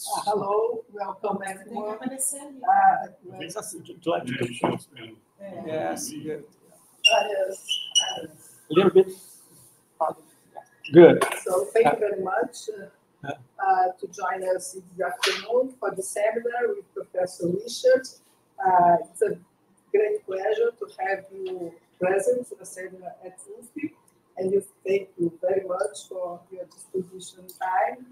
Hello, welcome everyone. Yes, good. Yes. A little bit. Good. So thank you very much to join us this afternoon for the seminar with Professor Richard. It's a great pleasure to have you present for the seminar at UFF, and we thank you very much for your disposition time.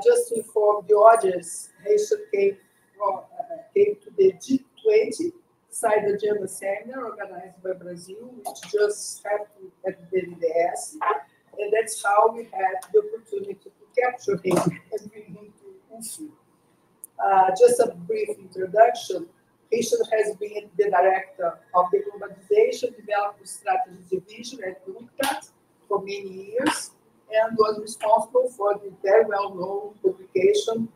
Just to inform the audience, Richard came to the G20 Side Agenda Seminar organized by Brazil, which just happened at the BNDES, and that's how we had the opportunity to capture him and bring him to UFF. Just a brief introduction. Richard has been the director of the Globalization Development Strategy Division at UNCTAD for many years, and was responsible for the very well-known publication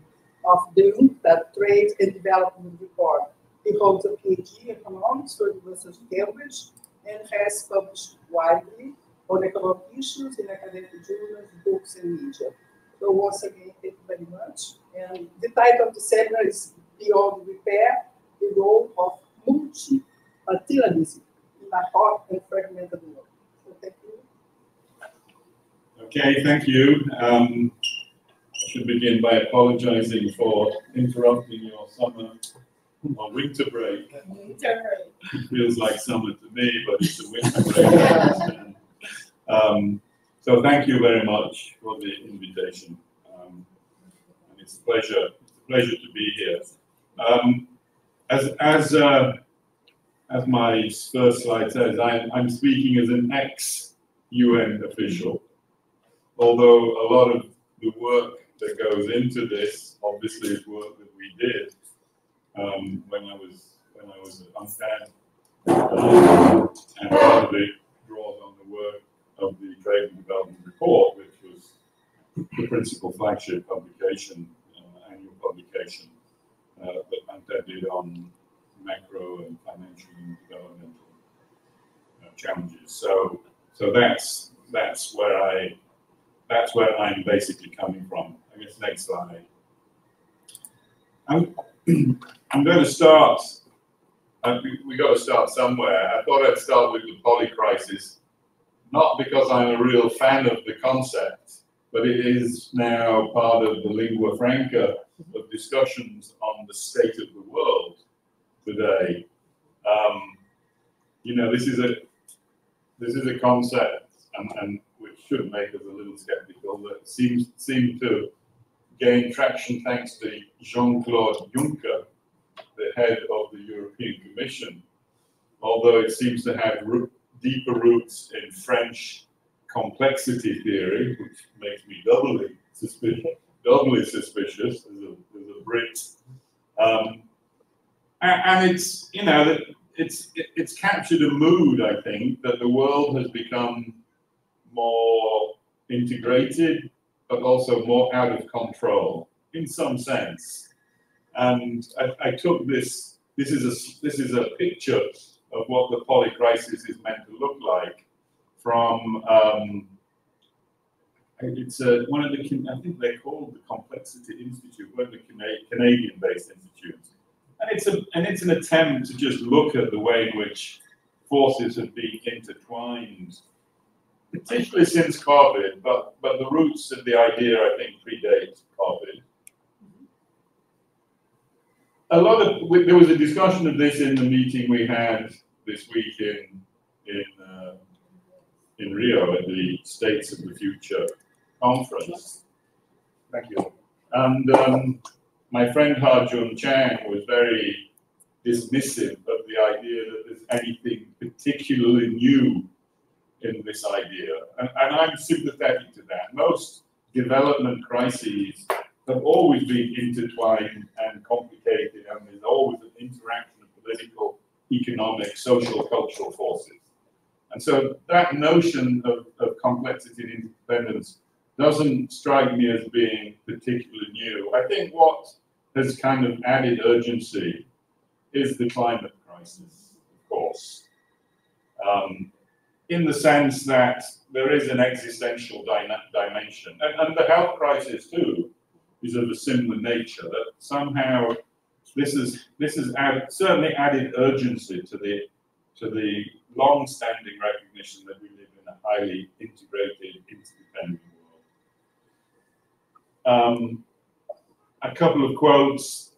of the UNCTAD Trade and Development Report. He holds a PhD in economics from the University of Cambridge and has published widely on economic issues in academic journals, books, and media. So once again, thank you very much. And the title of the seminar is Beyond Repair, the Role of Multilateralism in a Hot and Fragmented World. So thank you. Okay, thank you. I should begin by apologizing for interrupting your summer or winter break. It feels like summer to me, but it's a winter break, I understand. So thank you very much for the invitation. And it's a pleasure to be here. As my first slide says, I'm speaking as an ex-UN official. Although a lot of the work that goes into this, obviously, is work that we did when I was at UNCTAD, and a lot of it draws on the work of the Trade and Development Report, which was the principal flagship publication, annual publication that UNCTAD did on macro and financial and developmental challenges. So that's where I'm basically coming from. I guess next slide. I'm going to start. We got to start somewhere. I thought I'd start with the poly crisis, not because I'm a real fan of the concept, but it is now part of the lingua franca of discussions on the state of the world today. You know, this is a concept, and which should make us a little skeptical, that seems to gain traction thanks to Jean-Claude Juncker, the head of the European Commission, although it seems to have deeper roots in French complexity theory, which makes me doubly suspicious as a Brit. And it's, you know, it's captured a mood, I think, that the world has become more integrated, but also more out of control in some sense. And I took this. This is a picture of what the poly crisis is meant to look like from. It's one of the, I think they're called the Complexity Institute, one of the Canadian-based institutes, and it's an attempt to just look at the way in which forces have been intertwined, particularly since COVID, but the roots of the idea, I think, predate COVID. There was a discussion of this in the meeting we had this week in Rio at the States of the Future conference. Thank you. And my friend Ha-Jun Chang was very dismissive of the idea that there's anything particularly new in this idea. And I'm sympathetic to that. Most development crises have always been intertwined and complicated, and there's always an interaction of political, economic, social, cultural forces. And so that notion of complexity and interdependence doesn't strike me as being particularly new. I think what has kind of added urgency is the climate crisis, of course, in the sense that there is an existential dimension, and the health crisis too, is of a similar nature. That somehow this has certainly added urgency to the long-standing recognition that we live in a highly integrated, interdependent world. A couple of quotes.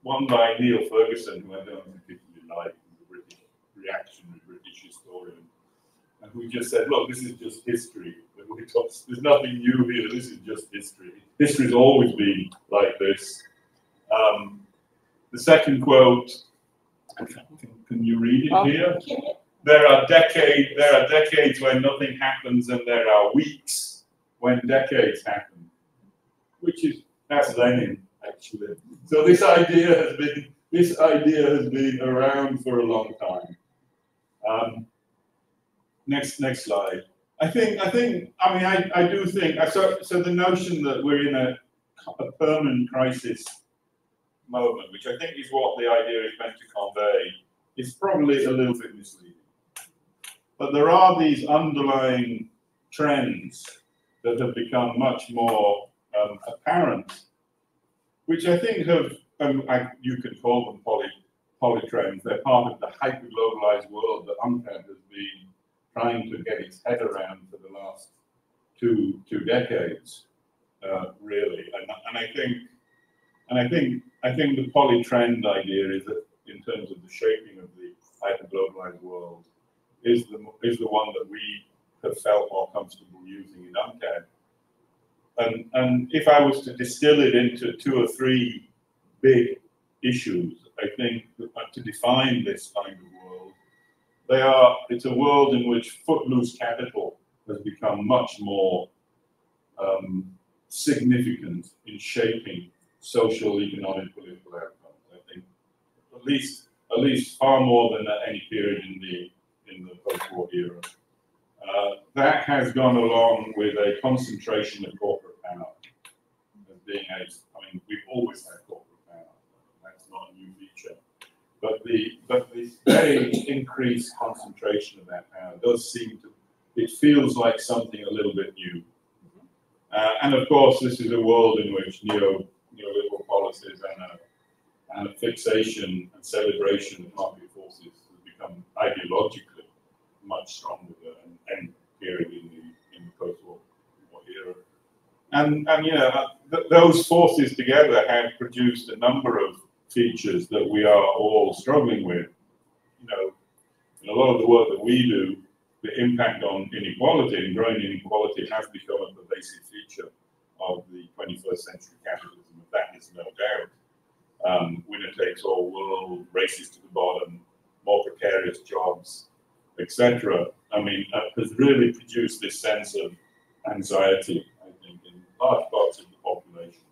One by Neil Ferguson, who I don't particularly like, the British reactionary British historian, and who just said, "Look, this is just history. There's nothing new here. This is just history. History's always been like this." The second quote, can you read it here? There are decades when nothing happens, and there are weeks when decades happen. That's Lenin, actually. So this idea has been around for a long time. Next slide. I do think so the notion that we're in a permanent crisis moment, which I think is what the idea is meant to convey, is probably a little bit misleading. But there are these underlying trends that have become much more apparent, which I think have, you could call them polytrends. They're part of the hyper-globalized world that UNCTAD has been trying to get its head around for the last two decades, really. And I think the polytrend idea is that, in terms of the shaping of the hyper-globalized world, is the one that we have felt more comfortable using in UNCTAD. And if I was to distill it into 2 or 3 big issues, I think to define this kind of world, it's a world in which footloose capital has become much more significant in shaping social, economic, political outcomes. I think at least far more than at any period in the post-war era. That has gone along with a concentration of corporate power as being we've always had corporate power. That's not a new feature. But the very increased concentration of that power does seem to, it feels like something a little bit new. And of course, this is a world in which neoliberal policies and a fixation and celebration of market forces has become ideologically much stronger than period in the post-war era. And those forces together have produced a number of features that we are all struggling with. In a lot of the work that we do, the impact on inequality and growing inequality has become a pervasive feature of the 21st century capitalism. That is no doubt. Winner takes all world, races to the bottom, more precarious jobs, etc. Has really produced this sense of anxiety, I think, in large parts of the population.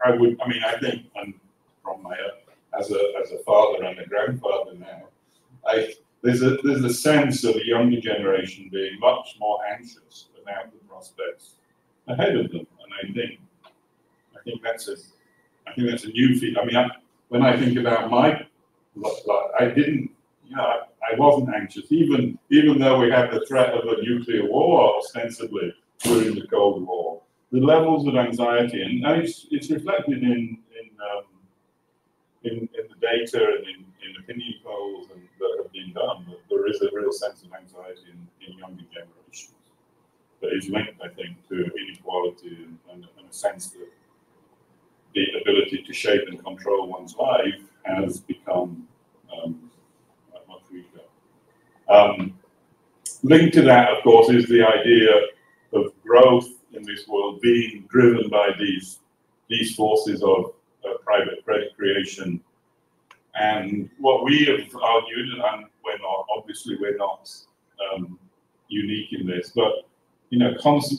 I think, and from my as a father and a grandfather now, there's a sense of the younger generation being much more anxious about the prospects ahead of them, and I think that's a new feeling. When I think about my life, I wasn't anxious, even though we had the threat of a nuclear war ostensibly during the Cold War. The levels of anxiety, and it's reflected in the data and in opinion polls that have been done, that there is a real sense of anxiety in younger generations that is linked, I think, to inequality and a sense that the ability to shape and control one's life has become much weaker. Linked to that, of course, is the idea of growth in this world being driven by these forces of private credit creation. And what we have argued, and we're not unique in this, but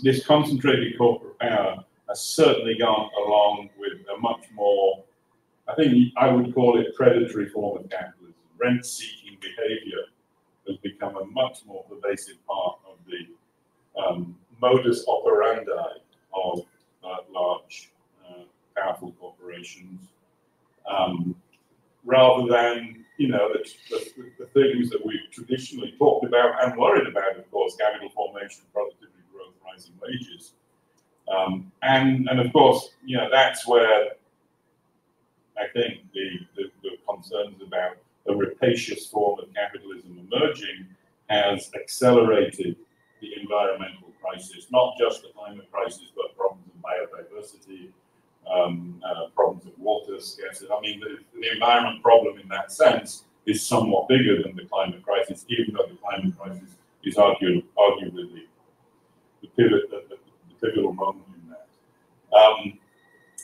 this concentrated corporate power has certainly gone along with a much more, I think I would call it, predatory form of capitalism. Rent-seeking behavior has become a much more pervasive part of the modus operandi of large, powerful corporations, rather than the things that we've traditionally talked about and worried about, of course, capital formation, productivity growth, rising wages. And of course, you know, that's where I think the concerns about a rapacious form of capitalism emerging has accelerated the environmental crisis, not just the climate crisis, but problems of biodiversity, problems of water scarcity. I mean, the environment problem in that sense is somewhat bigger than the climate crisis, even though the climate crisis is arguably the pivotal moment in that.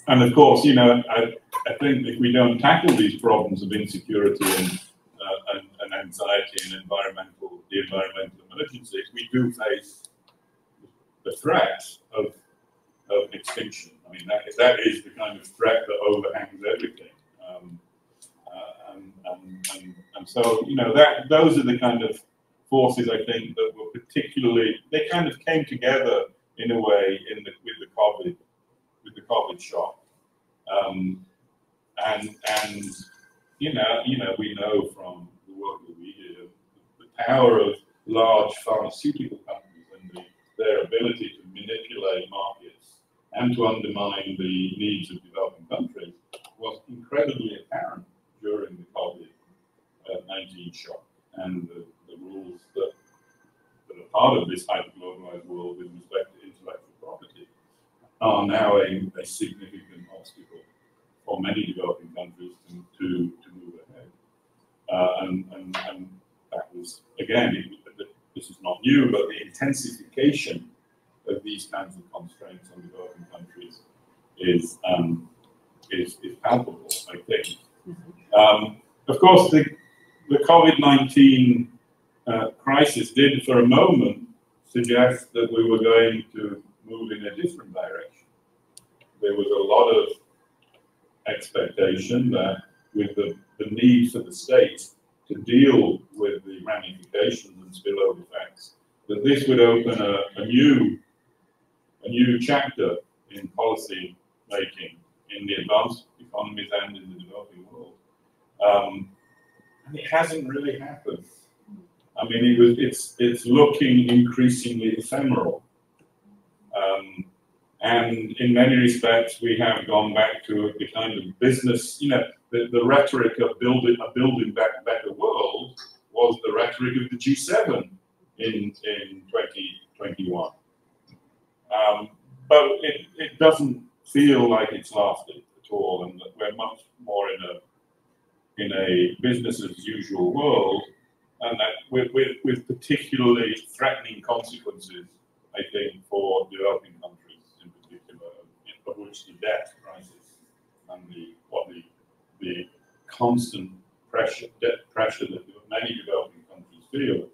And of course, you know, I think if we don't tackle these problems of insecurity and anxiety and the environmental emergencies, we do face the threat of extinction. I mean, that is the kind of threat that overhangs everything. And so, you know, those are the kind of forces I think that were particularly, they kind of came together in a way with the COVID shock. And you know, we know from the work that we did the power of large pharmaceutical companies and their ability to manipulate markets and to undermine the needs of developing countries was incredibly apparent during the COVID-19 shock, and the rules that are part of this hyper-globalized world with respect to intellectual property are now a significant obstacle for many developing countries to move ahead. And that was, again, this is not new, but the intensification of these kinds of constraints on developing countries is palpable, I think. Of course, the COVID-19 crisis did, for a moment, suggest that we were going to move in a different direction. There was a lot of expectation that with the need for the state to deal with the ramifications and spillover effects, that this would open a new chapter in policy making in the advanced economies and in the developing world. And it hasn't really happened. I mean, it's looking increasingly ephemeral. And in many respects, we have gone back to the kind of business, you know, the rhetoric of a building back a better world was the rhetoric of the G7 in 2021. But it doesn't feel like it's lasted at all, and that we're much more in a business as usual world, and that with particularly threatening consequences, I think, for developing countries in particular, of which the debt crisis and the constant debt pressure that many developing countries feel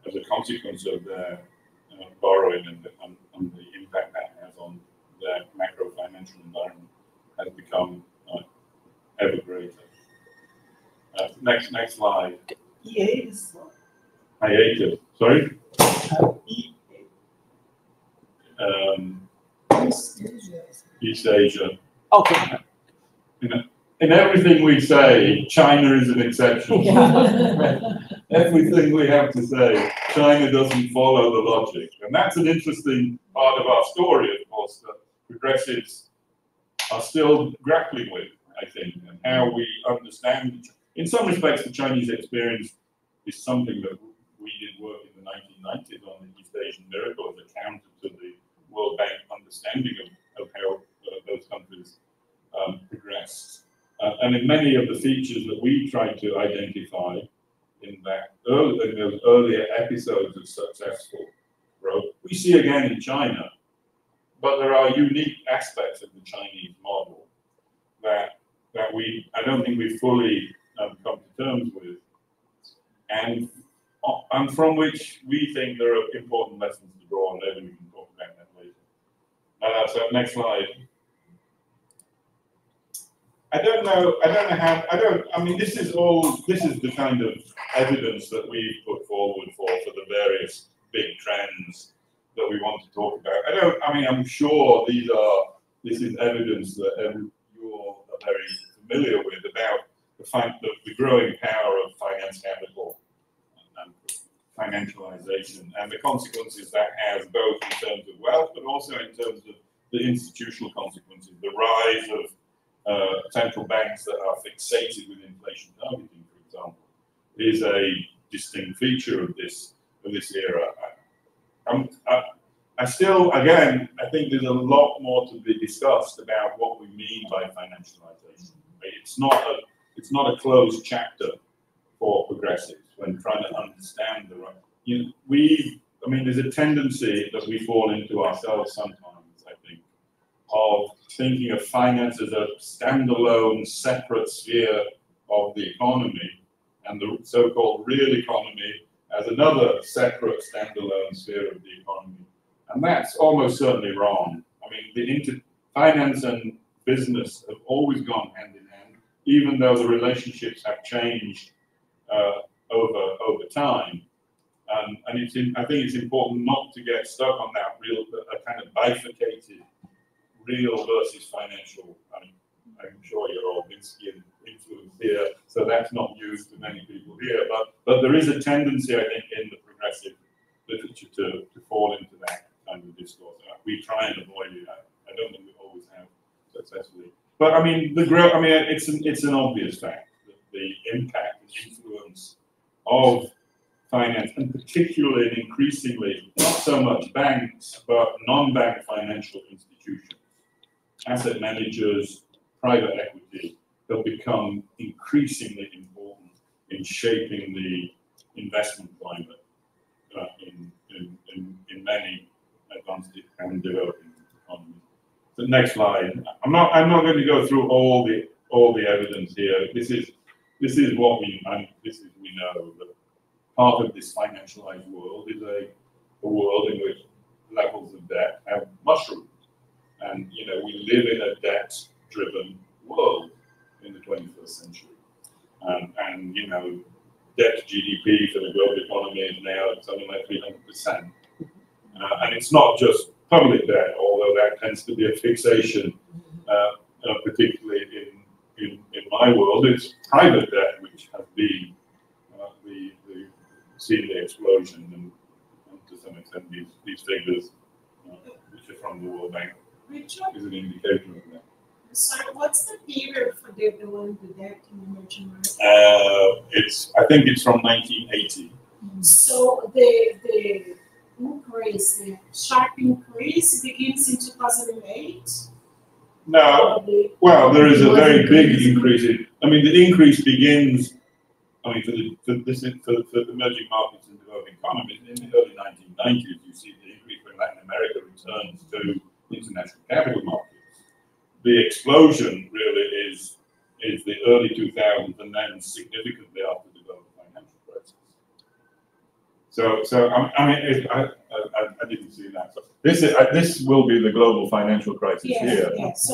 as a consequence of their borrowing and the impact that has on their macro financial environment has become ever greater. Next slide. Hiatus. Hiatus. Sorry? East Asia. Okay. In everything we say, China is an exception. Everything we have to say, China doesn't follow the logic. And that's an interesting part of our story, of course, that progressives are still grappling with, I think, and how we understand. In some respects, the Chinese experience is something that we did work in the 1990s on the East Asian miracle as a counter to the World Bank understanding of how those countries progressed. And in many of the features that we tried to identify in those earlier episodes of successful growth, we see again in China. But there are unique aspects of the Chinese model that I don't think we fully come to terms with, and from which we think there are important lessons to draw, and maybe we can talk about that later. So next slide. I mean, this is the kind of evidence that we've put forward for the various big trends that we want to talk about. I'm sure this is evidence that you're very familiar with about the fact that the growing power of finance capital and financialization and the consequences that has both in terms of wealth, but also in terms of the institutional consequences. The rise of central banks that are fixated with inflation targeting, for example, is a distinct feature of this era. I still, again, I think there's a lot more to be discussed about what we mean by financialization. It's not a closed chapter for progressives when trying to understand the right. I mean, there's a tendency that we fall into ourselves sometimes, I think, of thinking of finance as a standalone, separate sphere of the economy, and the so-called real economy as another separate, standalone sphere of the economy. And that's almost certainly wrong. I mean, finance and business have always gone hand in hand, even though the relationships have changed over time. And I think it's important not to get stuck on that a kind of bifurcated real versus financial. I mean, I'm sure you're all Minsky influenced here, so that's not news to many people here. But there is a tendency, I think, in the progressive literature to fall into that kind of discourse. We try and avoid it. I don't think we always have successfully. But I mean, it's an obvious fact that the impact and influence of finance, and particularly and increasingly, not so much banks, but non-bank financial institutions, asset managers, private equity, have become increasingly important in shaping the investment climate in many advanced and developing economies. The next slide. I'm not going to go through all the evidence here. This is what we know that part of this financialized world is a world in which levels of debt have mushroomed, and we live in a debt-driven world in the 21st century, and debt to GDP for the global economy is now at something like 300%, and it's not just public debt, although that tends to be a fixation, particularly in my world. It's private debt which has been seen the explosion, and to some extent these figures, which are from the World Bank, is an indication of that. So what's the period for developing the debt in emerging markets? I think it's from 1980. So the increase, the sharp increase begins in 2008? No, well, there is a very big increase. The increase begins, for emerging markets and developing economies in the early 1990s. You see the increase when Latin America returns to international capital markets. The explosion really is the early 2000s, and then significantly after the global financial crisis. I didn't see that. So this will be the global financial crisis here. Yes.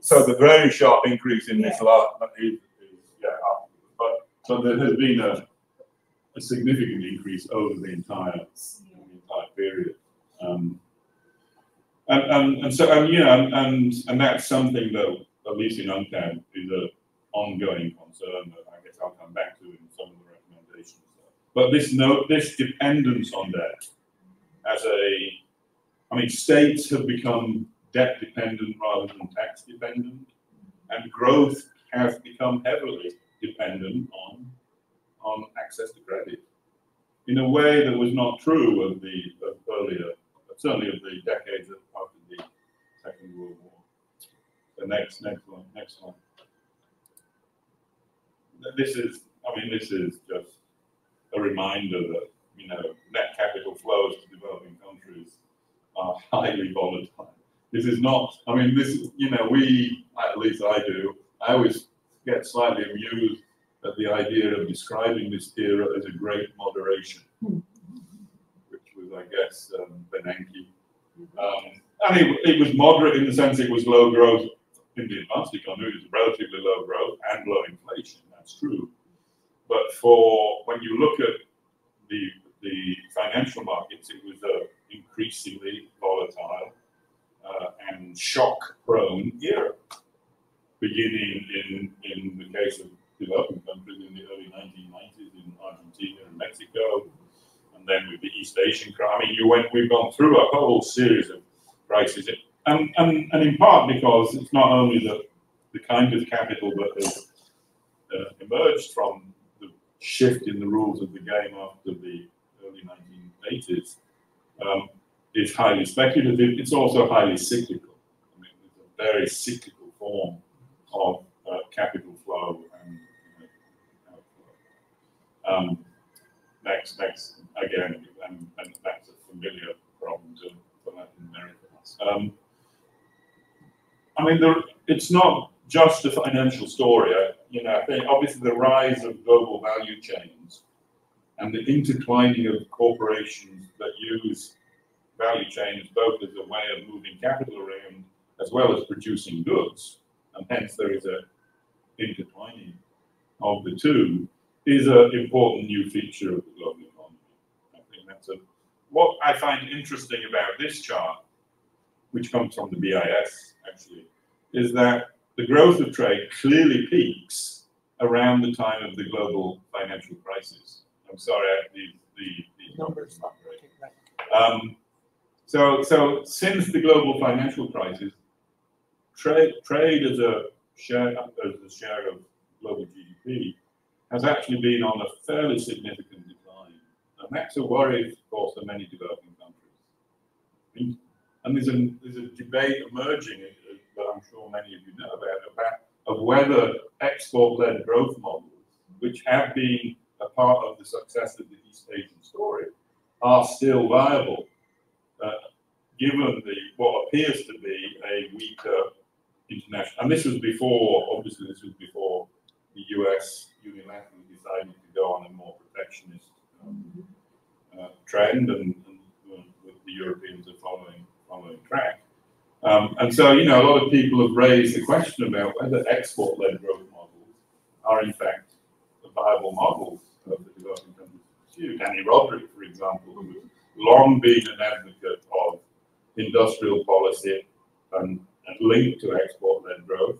So the very sharp increase in this last but there has been a significant increase over the entire period. And that's something that, at least in UNCTAD, is an ongoing concern that I guess I'll come back to in some of the recommendations. But this dependence on debt, states have become debt dependent rather than tax dependent, and growth has become heavily dependent on access to credit in a way that was not true of earlier, certainly of the decades after the Second World War. The next one. This is just a reminder that net capital flows to developing countries are highly volatile. This is not. We, at least I do. I always get slightly amused at the idea of describing this era as a great moderation, which was, I guess, Bernanke. And it was moderate in the sense it was low growth in the advanced economy. It was relatively low growth and low inflation. That's true. But when you look at the financial markets, it was an increasingly volatile and shock-prone era, beginning in the case of developing countries in the early 1990s in Argentina and Mexico, East Asian crisis. I mean, we've gone through a whole series of crises, and in part because it's not only the kind of capital that has emerged from the shift in the rules of the game after the early 1980s is highly speculative. It's also highly cyclical. I mean, it's a very cyclical form of capital flow and outflow. Next, again, and that's a familiar problem for Latin Americans. I mean, it's not just a financial story. I think obviously the rise of global value chains and the intertwining of corporations that use value chains both as a way of moving capital around as well as producing goods, and hence there is a intertwining of the two, is an important new feature of the global economy. I think that's what I find interesting about this chart, which comes from the BIS actually, is that the growth of trade clearly peaks around the time of the global financial crisis. I'm sorry, the numbers not great. So since the global financial crisis, trade as a share of global GDP has actually been on a fairly significant decline, and that's a worry, of course, for many developing countries. And there's a debate emerging that I'm sure many of you know about of whether export-led growth models, which have been a part of the success of the East Asian story, are still viable, given what appears to be a weaker international. And this was before, obviously, this was before the US unilaterally decided to go on a more protectionist trend, and the Europeans are following track. And so, a lot of people have raised the question about whether export-led growth models are, in fact, the viable models of the developing countries to pursue. Danny Roderick, for example, who has long been an advocate of industrial policy and linked to export-led growth,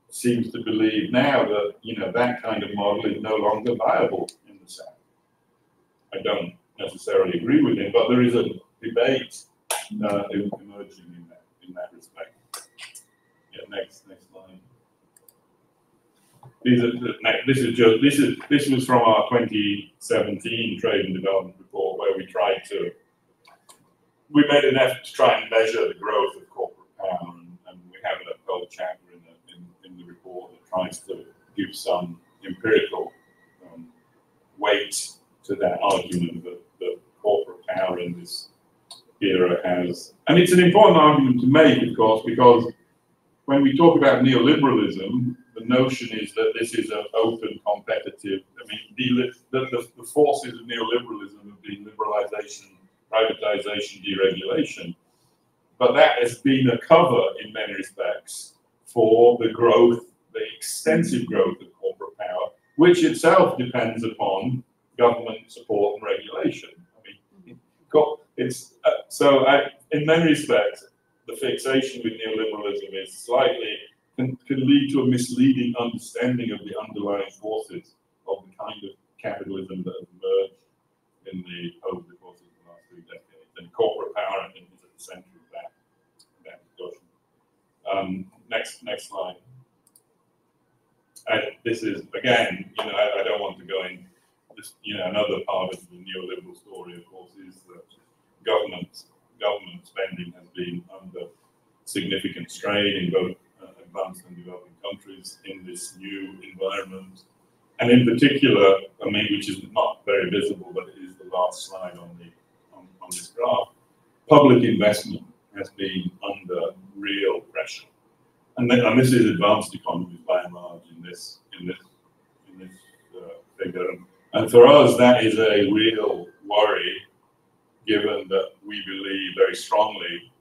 seems to believe now that, that kind of model is no longer viable in the South. I don't necessarily agree with him, but there is a debate emerging in that respect. Yeah, next slide. This was from our 2017 Trade and Development Report, where we made an effort to try and measure the growth of corporate power, and we have a whole chapter in the report that tries to give some empirical weight to that argument that corporate power in this era has. And it's an important argument to make, of course, because when we talk about neoliberalism, the notion is that this is an open, competitive. I mean, the forces of neoliberalism have been liberalization, privatization, deregulation. But that has been a cover in many respects for the growth, the extensive growth of corporate power, which itself depends upon government support and regulation. I mean, in many respects, the fixation with neoliberalism is can lead to a misleading understanding of the underlying forces of the kind of capitalism that has emerged over the course of the last 3 decades. And corporate power, I think, is at the center of that discussion. Next slide. This is, again, I don't want to go in. This, another part of the neoliberal story, of course, is that government spending has been under significant strain in both advanced and developing countries in this new environment. And in particular, I mean, which is not very visible, but it is the last slide on this graph, public investment has been under real pressure. And this is advanced economies by and large in this figure. And for us, that is a real worry, given that we believe very strongly,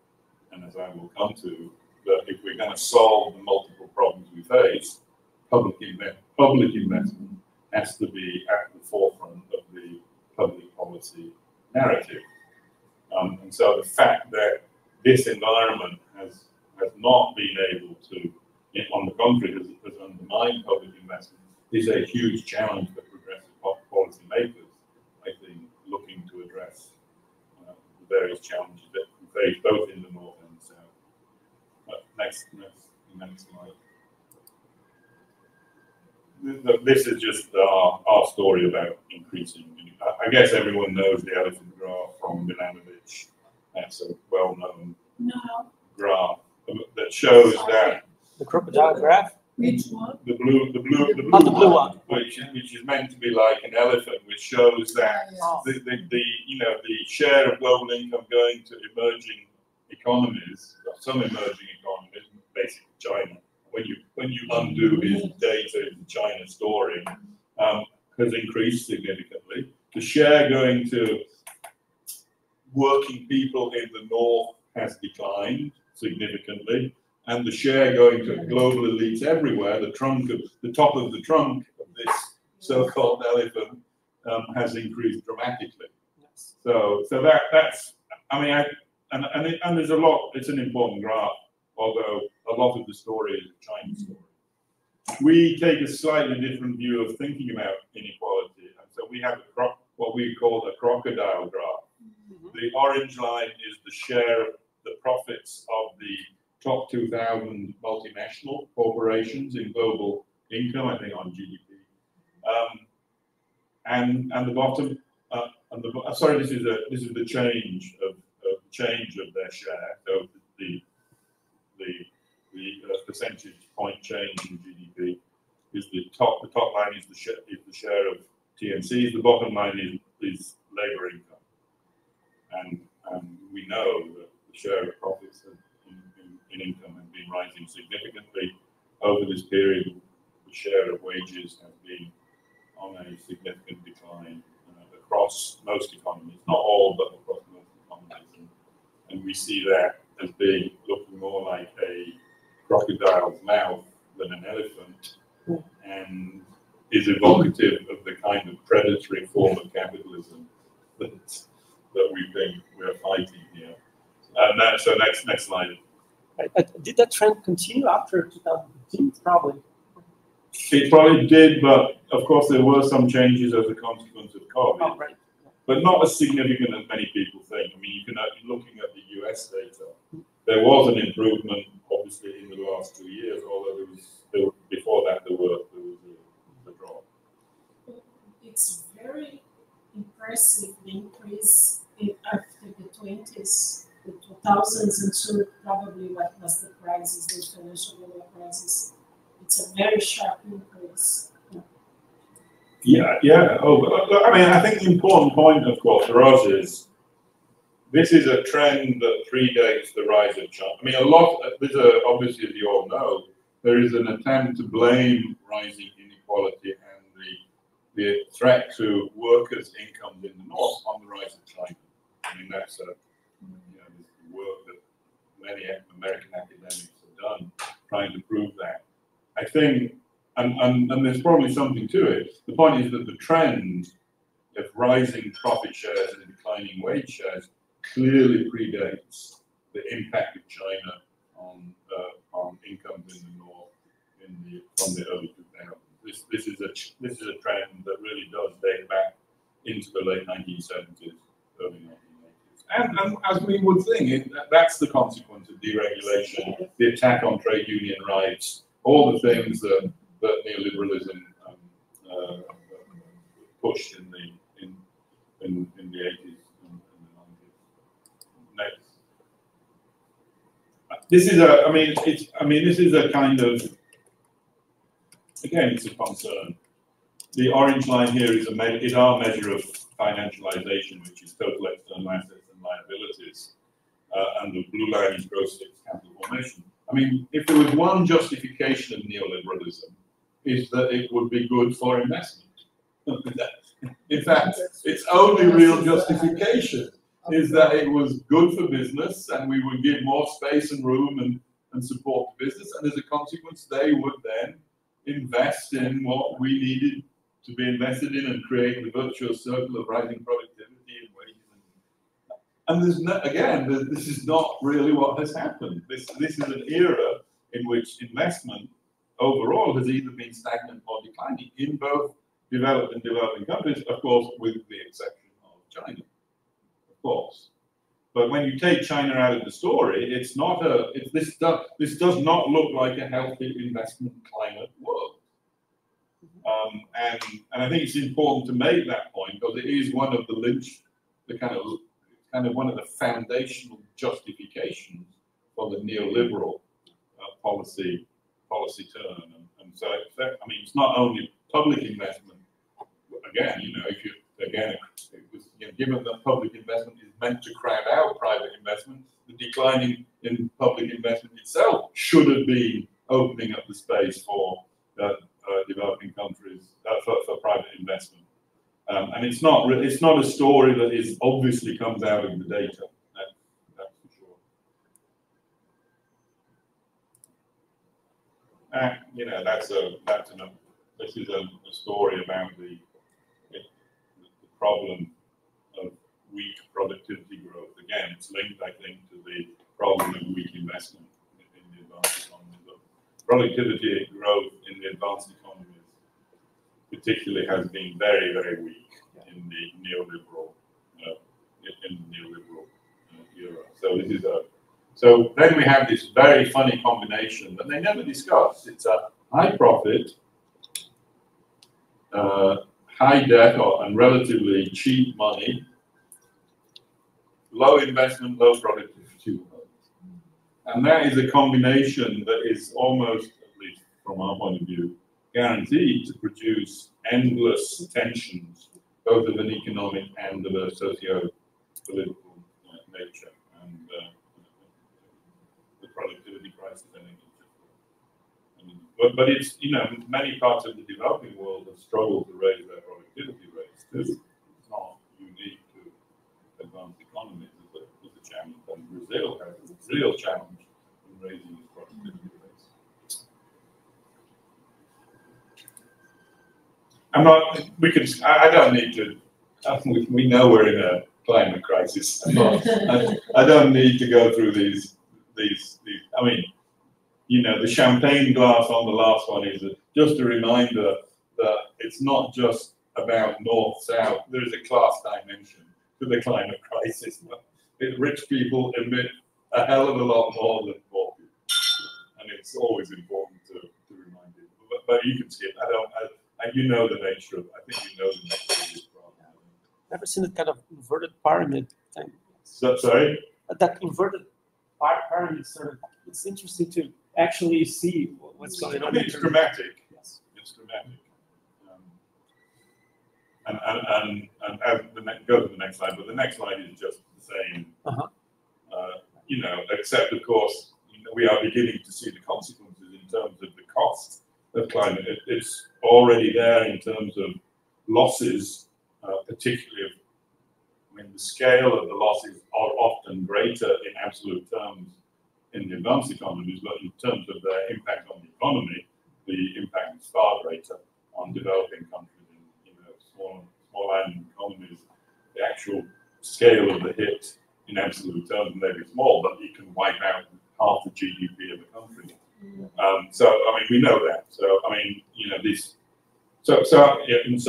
and as I will come to, that if we're going to solve the multiple problems we face, public investment has to be at the forefront of the public policy narrative. And so the fact that this environment has not been able to, on the contrary, has undermined public investment, is a huge challenge for progressive policy makers, I think, looking to address various challenges that we face both in the north and the south. Next slide. This is just our story about increasing. I guess everyone knows the elephant graph from Milanovic. That's a well-known graph that shows that The crocodile graph? Which one? the blue the blue one. which is meant to be like an elephant, which shows that the share of global income going to emerging economies, some emerging economies, basically China. When you undo his data in the China story, has increased significantly. The share going to working people in the north has declined significantly, and the share going to global elites everywhere, the top of the trunk of this so-called elephant, has increased dramatically. So that's, I mean, and there's a lot. It's an important graph, although a lot of the story is a Chinese story. We take a slightly different view of thinking about inequality, and so we have what we call a crocodile graph. The orange line is the share of the profits of the top 2,000 multinational corporations in global income, I think on GDP, and the bottom. Sorry, this is the change of their share. So the percentage point change in GDP is the top. The top line is the share of TNCs. The bottom line is labour income, and we know that the share of profits in income has been rising significantly over this period. The share of wages has been on a significant decline across most economies, not all, but across most economies, and we see that as being looking more like a crocodile's mouth than an elephant, and is evocative of the kind of predatory form of capitalism that we think we're fighting here. So next slide. Did that trend continue after 2015? Probably. It probably did, but of course there were some changes as a consequence of COVID. Oh, right. But not as significant as many people think. I mean, you can looking at the US data, there was an improvement, obviously, in the last 2 years, although before that there was a drop. It's very impressive, the increase after the 20s, the 2000s, until probably what was the crisis, the financial crisis. It's a very sharp increase. Yeah. I mean, I think the important point, of course, for us is this is a trend that predates the rise of China. I mean, obviously, as you all know, there is an attempt to blame rising inequality and the threat to workers' incomes in the north on the rise of China. I mean, that's work that many American academics have done trying to prove that. I think, and there's probably something to it. The point is that the trend of rising profit shares and declining wage shares clearly predates the impact of China on incomes in the north from the early 2000s. This is a trend that really does date back into the late 1970s, early 1980s. And as we would think, that's the consequence of deregulation, the attack on trade union rights, all the things that neoliberalism pushed in the 80s and the 90s. Next. This is a kind of, again, it's a concern. The orange line here is our measure of financialization, which is total external assets and liabilities, and the blue line is gross fixed capital formation. I mean, if there was one justification of neoliberalism, is that it would be good for investment. In fact, its only real justification is that it was good for business and we would give more space and room and support the business, and as a consequence, they would then invest in what we needed to be invested in and create the virtuous circle of rising productivity and wages. And there's this is not really what has happened. This is an era in which investment overall has either been stagnant or declining in both developed and developing countries, of course, with the exception of China, of course. But when you take China out of the story, it's not a. This does not look like a healthy investment climate world. And I think it's important to make that point because it is one of the kind of one of the foundational justifications for the neoliberal policy turn. And so, I mean, it's not only public investment. Again, you know, if you given that public investment is meant to crowd out private investment, the decline in public investment itself should have been opening up the space for developing countries for private investment. And it's not a story that is obviously comes out of the data. That's for sure. You know, this is a story about the problem of weak productivity growth. Again, it's linked, I think, to the problem of weak investment in the advanced economies. Productivity growth in the advanced economies particularly has been very, very weak in the neoliberal era. So this is so then we have this very funny combination that they never discuss. It's a high profit, high debt and relatively cheap money, low investment, low productivity. And that is a combination that is almost, at least from our point of view, guaranteed to produce endless tensions, both of an economic and of a socio-political nature. And the productivity crisis, I think, but it's, you know, many parts of the developing world have struggled to raise their productivity rates too. It's not unique to advanced economies as a challenge. And Brazil has a real challenge in raising its productivity rates. I don't need to, we know we're in a climate crisis. I don't need to go through these, I mean, you know, the champagne glass on the last one is just a reminder that it's not just about north-south. There is a class dimension to the climate crisis. Rich people emit a hell of a lot more than poor people, and it's always important to remind you. But you can see it. You know the nature of. I think you know the nature of this problem. Never seen that kind of inverted pyramid thing. So, sorry. That inverted pyramid sort of. It's interesting to actually see what's going on. It's dramatic. Yes. It's dramatic. Go to the next slide, but the next slide is just the same. You know, except of course, you know, we are beginning to see the consequences in terms of the cost of climate. It's already there in terms of losses, particularly. I mean, the scale of the losses are often greater in absolute terms in the advanced economies, but in terms of their impact on the economy, the impact is far greater on developing countries in, you know, small island economies. The actual scale of the hit in absolute terms may be small, but you can wipe out half the GDP of the country. So I mean, we know that. So I mean, you know, this. So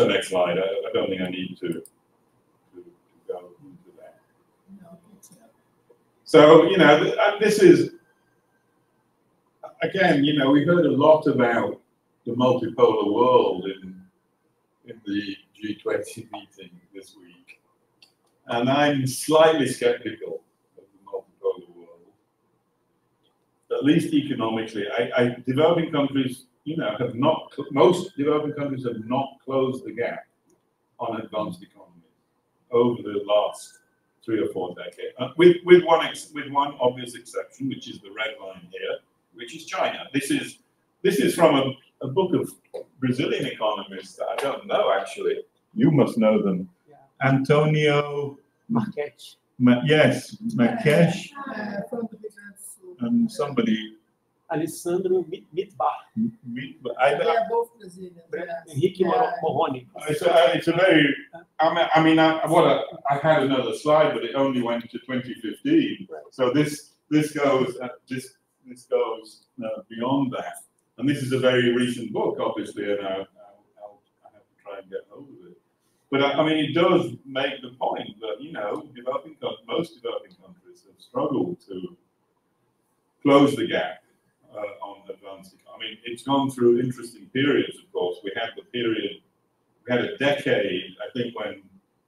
next slide. I don't think I need to go into that. No, it's not. So, you know, this is, again, you know, we heard a lot about the multipolar world in the G20 meeting this week. And I'm slightly skeptical of the multipolar world, at least economically. Developing countries, you know, most developing countries have not closed the gap on advanced economies over the last 3 or 4 decades, with one obvious exception, which is the red line here, which is China. This is from a book of Brazilian economists that I don't know actually. You must know them. Yeah. Antonio Marques. Yes, Marques. And somebody. Alessandro Mitbar. They are both Brazilians. Henrique Moroni. It's a very. I mean, I had another slide, but it only went to 2015. Right. So this goes beyond that. And this is a very recent book, obviously, and I'll have to try and get hold of it. But I mean, it does make the point that, you know, most developing countries have struggled to close the gap on advanced economy. I mean, it's gone through interesting periods, of course. We had a decade, I think, when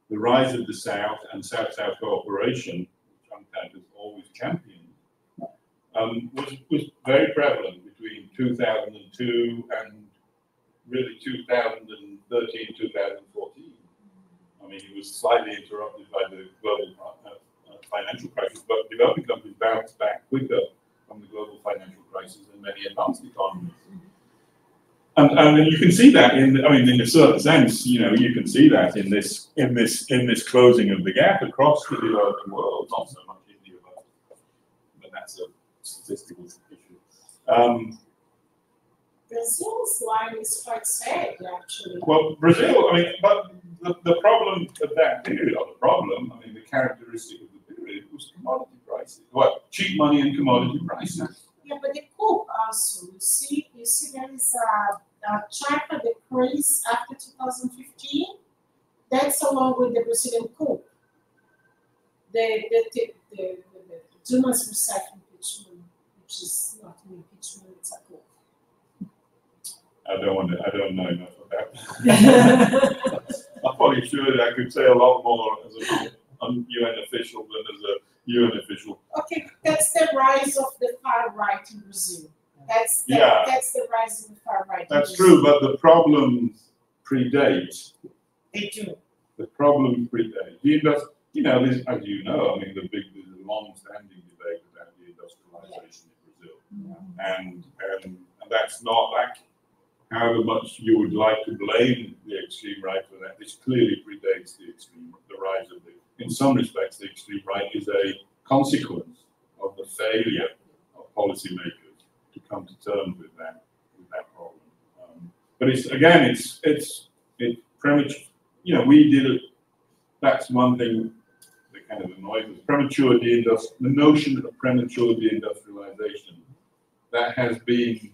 the rise of the South and South-South cooperation, which UNCTAD has always championed, was very prevalent between 2002 and really 2013, 2014. I mean, it was slightly interrupted by the global financial crisis, but developing countries bounced back quicker from the global financial crisis than many advanced economies. And you can see that in a certain sense, you know, you can see that in this closing of the gap across the developing world, not so much India, but that's a statistical issue. Brazil's line is quite sad, actually. Well, Brazil, I mean, but the problem of that period, or the characteristic of the period was commodity prices. Well, cheap money and commodity prices. Yeah, but the coup also, you see there is a chart decrease after 2015. That's along with the Brazilian coup. The Dilma's recent impeachment, which is not an impeachment, it's a coup. I don't know enough about that. I'm probably sure that I could say a lot more as a UN official than as a UN official. Okay, that's the rise of the far right in Brazil. That's the rise of the far right. That's true, but the problems predate. They do. The problems predate. You know, as you know, I mean, there's a long-standing debate about the industrialization in Brazil, and that's not like however much you would like to blame the extreme right for that. This clearly predates the rise of the. In some respects, the extreme right is a consequence of the failure of policymakers to come to terms with that problem. But it's premature. You know, we did it. That's one thing that kind of annoys us. The notion of premature deindustrialization that has been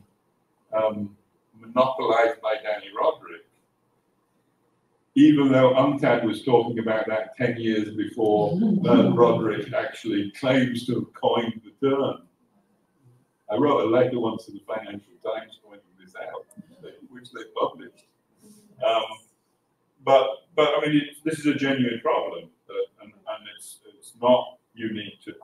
monopolized by Danny Roderick, even though UNCTAD was talking about that 10 years before Roderick actually claims to have coined the term. I wrote a letter once to the Financial Times pointing this out, which they published. But I mean, this is a genuine problem, and it's not unique to.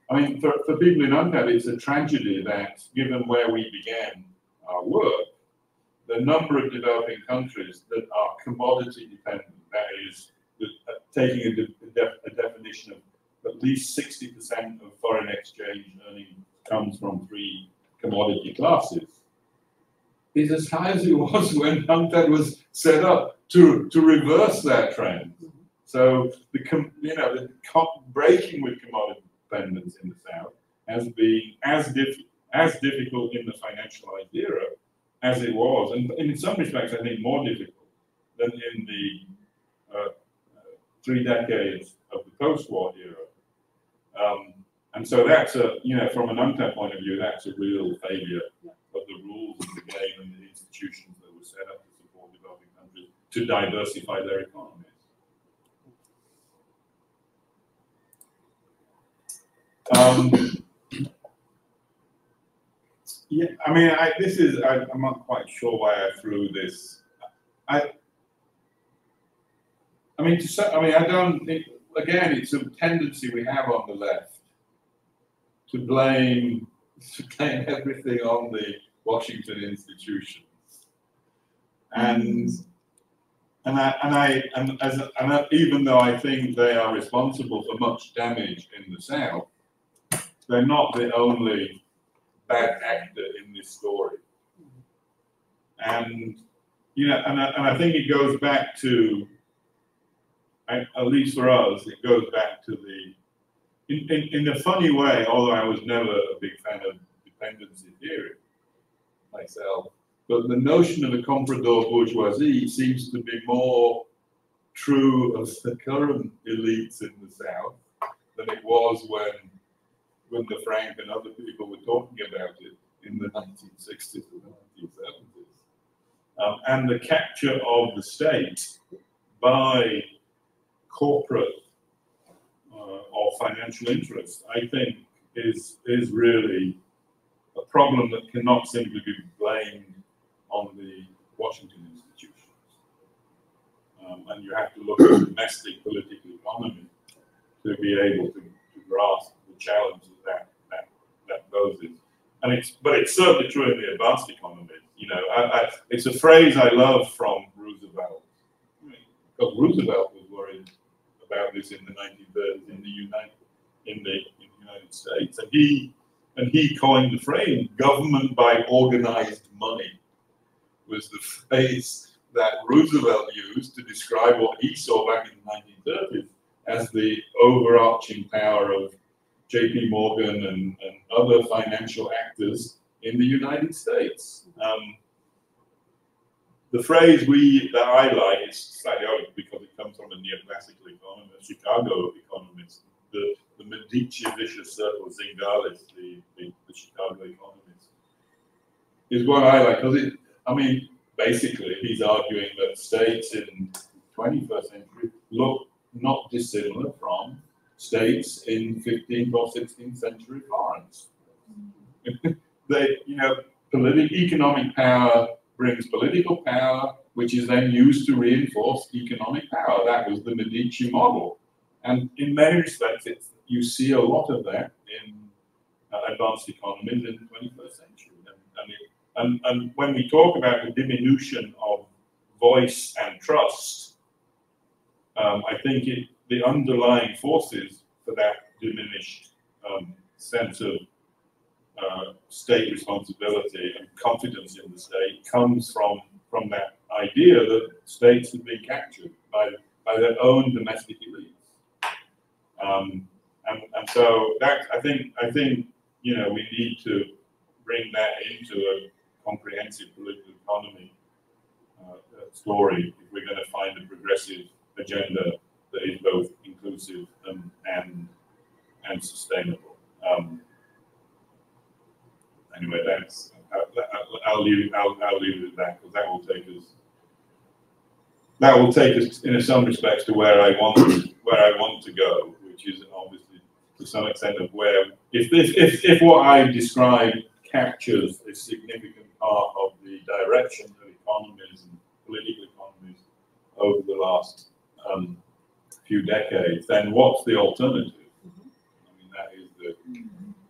I mean, for people in UNCTAD, it's a tragedy that, given where we began our work, the number of developing countries that are commodity dependent, that is, taking a definition of at least 60% of foreign exchange earning comes from 3 commodity classes, is as high as it was when UNCTAD was set up to reverse that trend. So the breaking with commodity dependence in the South has been as difficult in the financialized era as it was, and in some respects, I think more difficult than in the 3 decades of the post-war era. And so that's from an UNCTAD point of view, that's a real failure of the rules of the game and the institutions that were set up to support developing countries to diversify their economies. Yeah, I mean, I'm not quite sure why I threw this. I don't think, again, it's a tendency we have on the left to blame everything on the Washington institutions. And even though I think they are responsible for much damage in the South, they're not the only bad actor in this story. And I think it goes back to, at least for us, it goes back to in a funny way, although I was never a big fan of dependency theory myself, but the notion of a comprador bourgeoisie seems to be more true of the current elites in the South than it was when the Frank and other people were talking about it in the 1960s and 1970s. And the capture of the state by corporate or financial interests, I think is really a problem that cannot simply be blamed on the Washington institutions. And you have to look at domestic political economy to be able to grasp the challenges that poses. And it's certainly true in the advanced economies. You know, it's a phrase I love from Roosevelt, because Roosevelt was worried about this in the 1930s in the United States, and he coined the phrase "government by organized money." Was the phrase that Roosevelt used to describe what he saw back in the 1930s as the overarching power of J.P. Morgan and other financial actors in the United States. The phrase that I like is slightly odd because it comes from a neoclassical economist, Chicago economist, the Medici vicious circle, Zingales, the Chicago economist, is what I like, because I mean, basically, he's arguing that states in the 21st century look not dissimilar from states in 15th or 16th century Florence. They, you know, economic power brings political power, which is then used to reinforce economic power. That was the Medici model. And in many respects, you see a lot of that in advanced economies in the 21st century. And when we talk about the diminution of voice and trust, I think the underlying forces for that diminished sense of state responsibility and confidence in the state comes from that idea that states have been captured by their own domestic elites. And so that I think you know, we need to bring that into a comprehensive political economy story if we're going to find a progressive agenda that is both inclusive and sustainable. Anyway, that's I'll leave it at that, because that will take us in some respects to where I want to go, which is obviously to some extent of where if what I described captures a significant part of the direction of economies and political economies over the last few decades, then what's the alternative? I mean,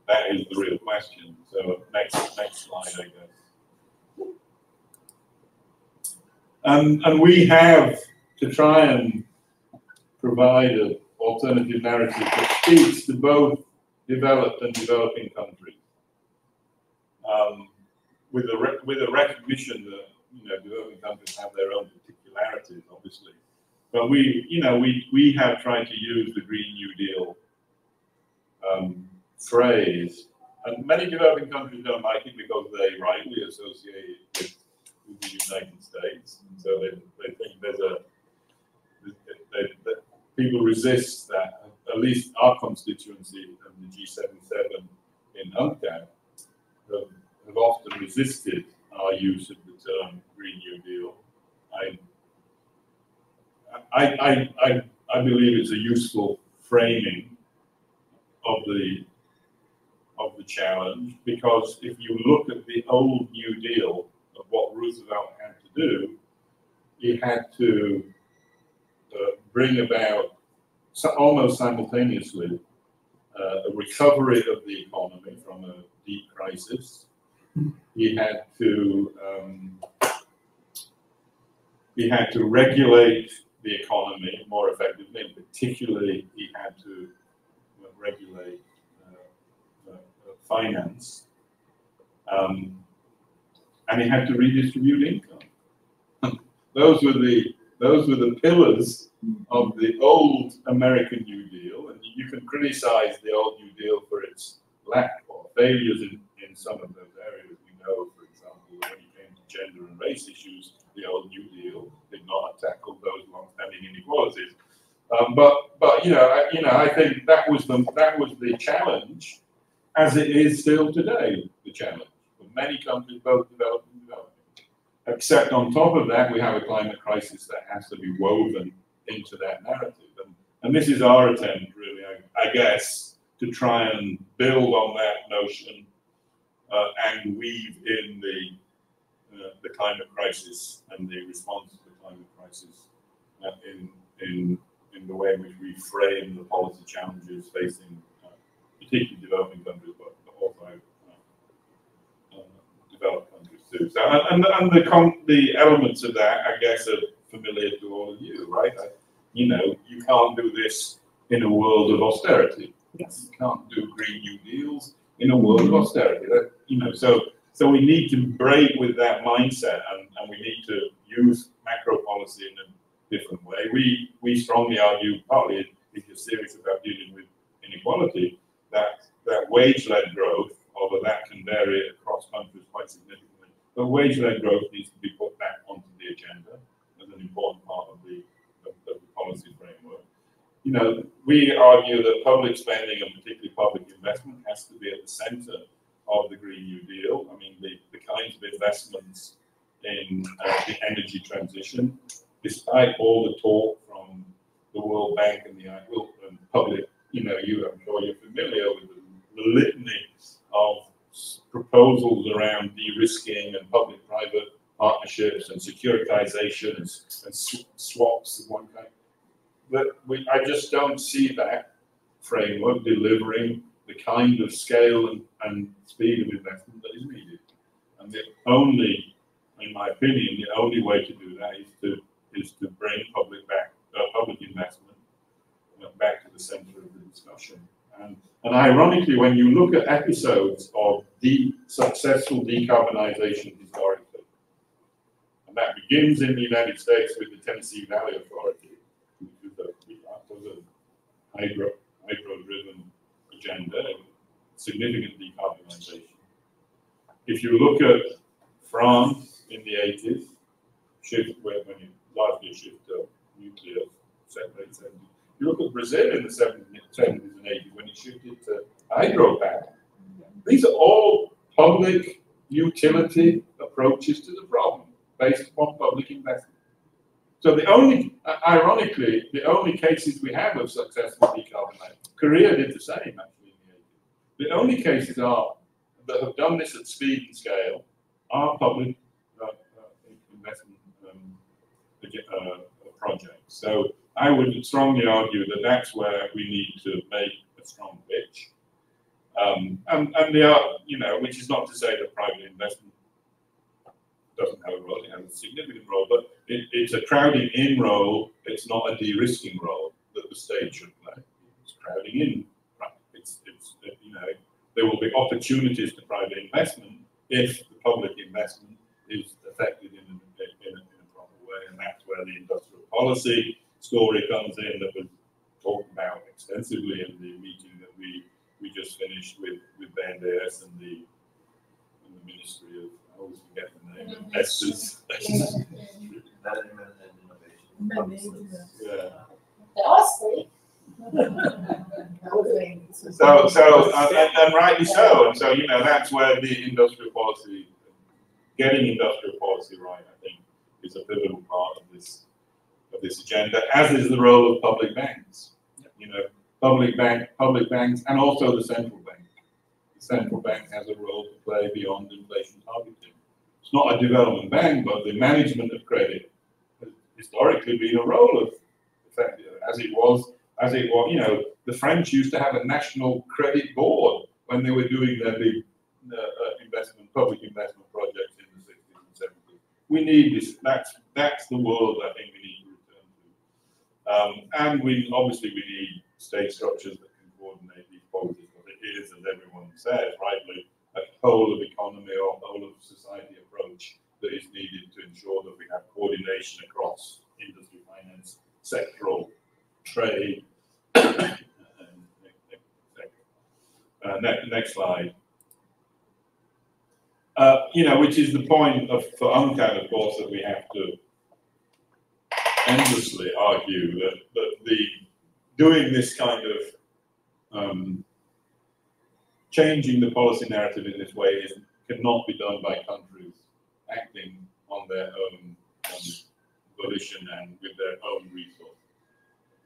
that is the real question. So next slide, I guess. And we have to try and provide an alternative narrative that speaks to both developed and developing countries, with a recognition that, you know, developing countries have their own particularities, obviously. But we have tried to use the Green New Deal phrase, and many developing countries don't like it because they rightly associate it with the United States, and so they think people resist that. At least our constituency of the G77 in UNCTAD have often resisted our use of the term Green New Deal. I believe it's a useful framing of the challenge, because if you look at the old New Deal of what Roosevelt had to do, he had to bring about almost simultaneously a recovery of the economy from a deep crisis. He had to regulate the economy more effectively, and particularly he had to regulate finance, and he had to redistribute income. Those were the pillars of the old American New Deal, and you can criticize the old New Deal for its lack or failures in some of those areas. We know, for example, when it came to gender and race issues, the old New Deal did not tackle those long-standing inequalities. But I think that was the challenge, as it is still today, the challenge for many countries, both developed and developing. Except on top of that, we have a climate crisis that has to be woven into that narrative. And this is our attempt, really, I guess, to try and build on that notion and weave in the climate crisis and the response to the climate crisis in the way in which we frame the policy challenges facing particularly developing countries, but also developed countries too. So, and the elements of that, I guess, are familiar to all of you, right? You know, you can't do this in a world of austerity. Yes. You can't do Green New Deals in a world of austerity. That, you know, so we need to break with that mindset, and we need to use macro policy in a different way. We strongly argue, partly if you're serious about dealing with inequality, that wage-led growth, although that can vary across countries quite significantly, but wage-led growth needs to be put back onto the agenda as an important part of the policy framework. You know, we argue that public spending and particularly public investment has to be at the center of the Green New Deal. I mean, the kinds of investments in the energy transition, despite all the talk from the World Bank and the public, you know, I'm sure you're familiar with the litany of proposals around de-risking and public-private partnerships and securitization and swaps of one kind. But I just don't see that framework delivering the kind of scale and speed of investment that is needed. And the only, in my opinion, the only way to do that is to bring public investment back to the center of the discussion. And ironically, when you look at episodes of successful decarbonization historically, and that begins in the United States with the Tennessee Valley Authority, which was a hydro-driven agenda, significant decarbonization. If you look at France in the 80s, when you largely shift to nuclear, late 70s. You look at Brazil in the 70s and 80s when it shifted to hydropower. These are all public utility approaches to the problem based upon public investment. So ironically, the only cases we have of successful decarbonization, Korea did the same actually in the 80s. The only cases that have done this at speed and scale are public investment projects. So I would strongly argue that that's where we need to make a strong pitch. And they are, you know, which is not to say that private investment doesn't have a role, it has a significant role, but it's a crowding in role, it's not a de-risking role that the state should play. It's crowding in. It's you know, there will be opportunities to private investment if the public investment is affected in a proper way, and that's where the industrial policy story comes in that was talked about extensively in the meeting that we just finished with BNDES and the Ministry of, I always forget the name, Esther's. Yeah. And rightly so. And so, you know, that's where the industrial policy, getting industrial policy right, I think, is a pivotal part of this agenda, as is the role of public banks. You know, public banks, and also the central bank. The central bank has a role to play beyond inflation targeting. It's not a development bank, but the management of credit has historically been a role of, as it was, you know, the French used to have a national credit board when they were doing their big public investment projects in the 60s and 70s. We need this. That's the world I think we need to return to. And we need state structures that can coordinate these policies. But it is, as everyone says rightly, a whole of economy or whole of society approach that is needed to ensure that we have coordination across industry, finance, sectoral, trade. Next slide. You know, which is the point for UNCTAD, of course, that we have to endlessly argue that doing this kind of changing the policy narrative in this way cannot be done by countries acting on their own volition and with their own resources.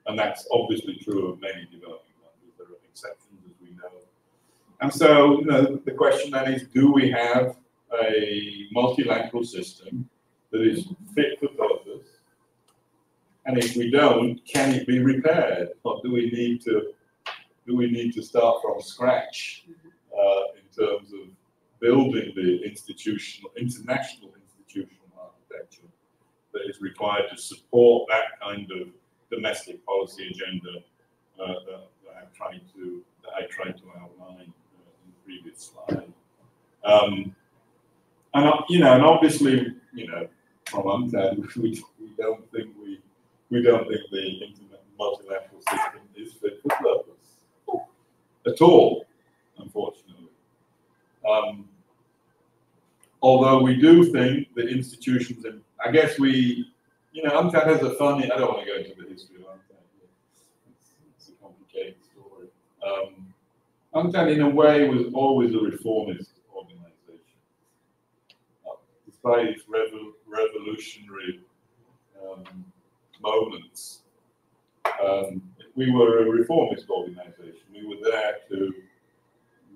And that's obviously true of many developing countries. There are exceptions, as we know. And so, you know, the question then is, do we have a multilateral system that is fit for purpose? And if we don't, can it be repaired? Or do we need to start from scratch in terms of building the international institutional architecture that is required to support that kind of domestic policy agenda that I tried to outline in the previous slide. And obviously, you know, from UNCTAD, we don't think the multilateral system is fit for purpose at all, unfortunately. Although we do think the institutions, and I guess UNCTAD has a funny, I don't want to go into the history of UNCTAD. It's a complicated story. UNCTAD, in a way, was always a reformist organization. Despite its revolutionary moments, we were a reformist organization. We were there to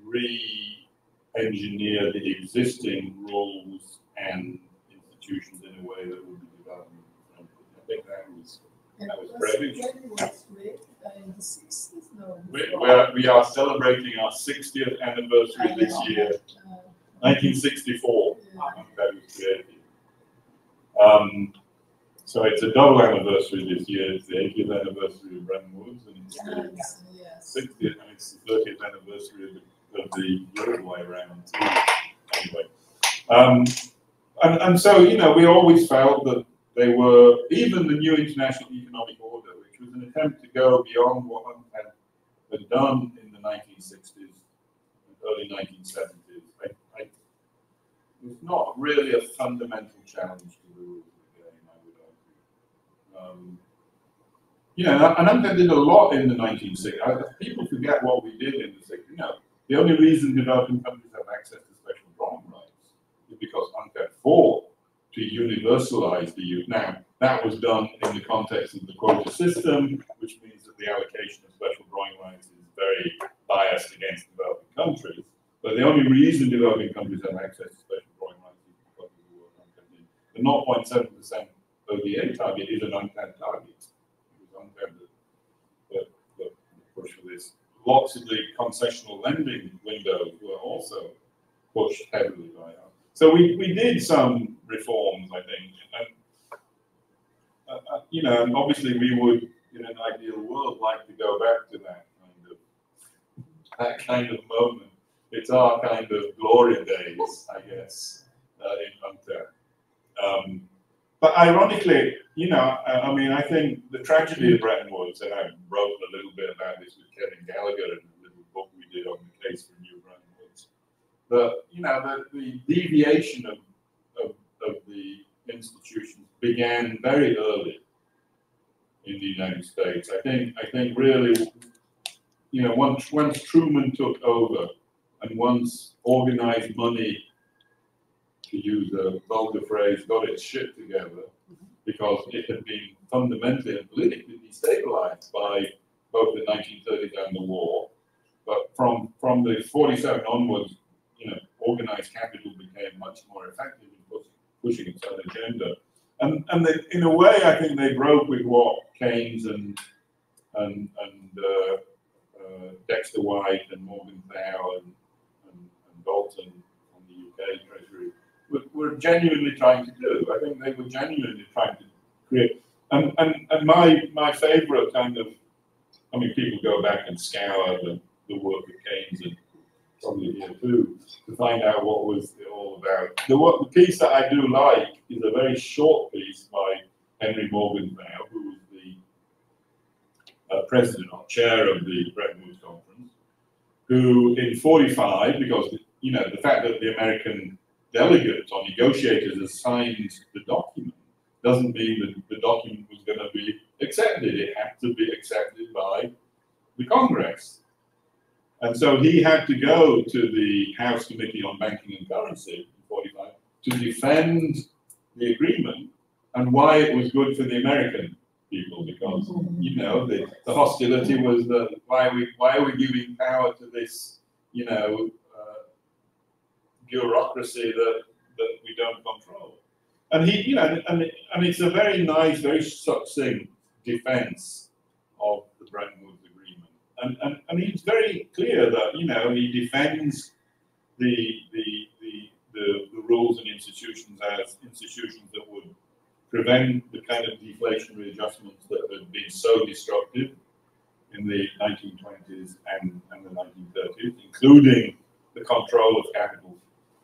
re-engineer the existing rules and institutions in a way that would be development friendly. I think that was brave. In the 60s? No. We are celebrating our 60th anniversary this year. 1964, that was created. So it's a double anniversary this year. It's the 80th anniversary of Bretton Woods, and it's the 60th, and it's the 30th anniversary of the Uruguay round too. Anyway, and so, you know, we always felt that they were, even the new international economic order, which was an attempt to go beyond what UNCTAD had done in the 1960s and early 1970s. It was not really a fundamental challenge to the rules of the game, I would argue. You know, and UNCTAD did a lot in the 1960s. People forget what we did in the 60s. You know, the only reason developing countries have access to special drawing rights is because UNCTAD fought to universalize the use. Now, that was done in the context of the quota system, which means that the allocation of special drawing rights is very biased against developing countries. But the only reason developing countries have access to special drawing rights is because of the work UNCTAD did. The 0.7% ODA target is an UNCTAD target. It was UNCTAD that pushed for this. Lots of the concessional lending windows were also pushed heavily by us. So we did some reforms, I think, and you know, and obviously we would, in an ideal world, like to go back to that kind of moment. It's our kind of glory days, I guess, in UNCTAD. But ironically, you know, I mean, I think the tragedy of Bretton Woods, and I wrote a little bit about this with Kevin Gallagher in a little book we did on the case for New Bretton Woods. But, you know, the deviation of the institutions began very early in the United States. I think really, you know, once Truman took over and once organized money, to use a vulgar phrase, got its shit together, because it had been fundamentally and politically destabilized by both the 1930s and the war. But from the 47 onwards, you know, organized capital became much more effective in pushing its own agenda. And they, in a way, I think they broke with what Keynes and Dexter White and Morgenthau and Dalton on the UK Treasury were genuinely trying to do. I think they were genuinely trying to create. And my favorite kind of, I mean, people go back and scour the work of Keynes and probably here too, to find out what was it all about. The piece that I do like is a very short piece by Henry Morgenthau, who was the president or chair of the Bretton Woods Conference, who in 45, because, you know, the fact that the American delegates or negotiators had signed the document doesn't mean that the document was going to be accepted. It had to be accepted by the Congress. And so he had to go to the House Committee on Banking and Currency in 45 to defend the agreement and why it was good for the American people, because you know the hostility was that why are we giving power to this, you know, bureaucracy that we don't control. And he, you know, and it's a very nice, very succinct defense of the Bretton Woods Agreement. And he's very clear that, you know, he defends the rules and institutions as institutions that would prevent the kind of deflationary adjustments that had been so destructive in the 1920s and the 1930s, including the control of capital,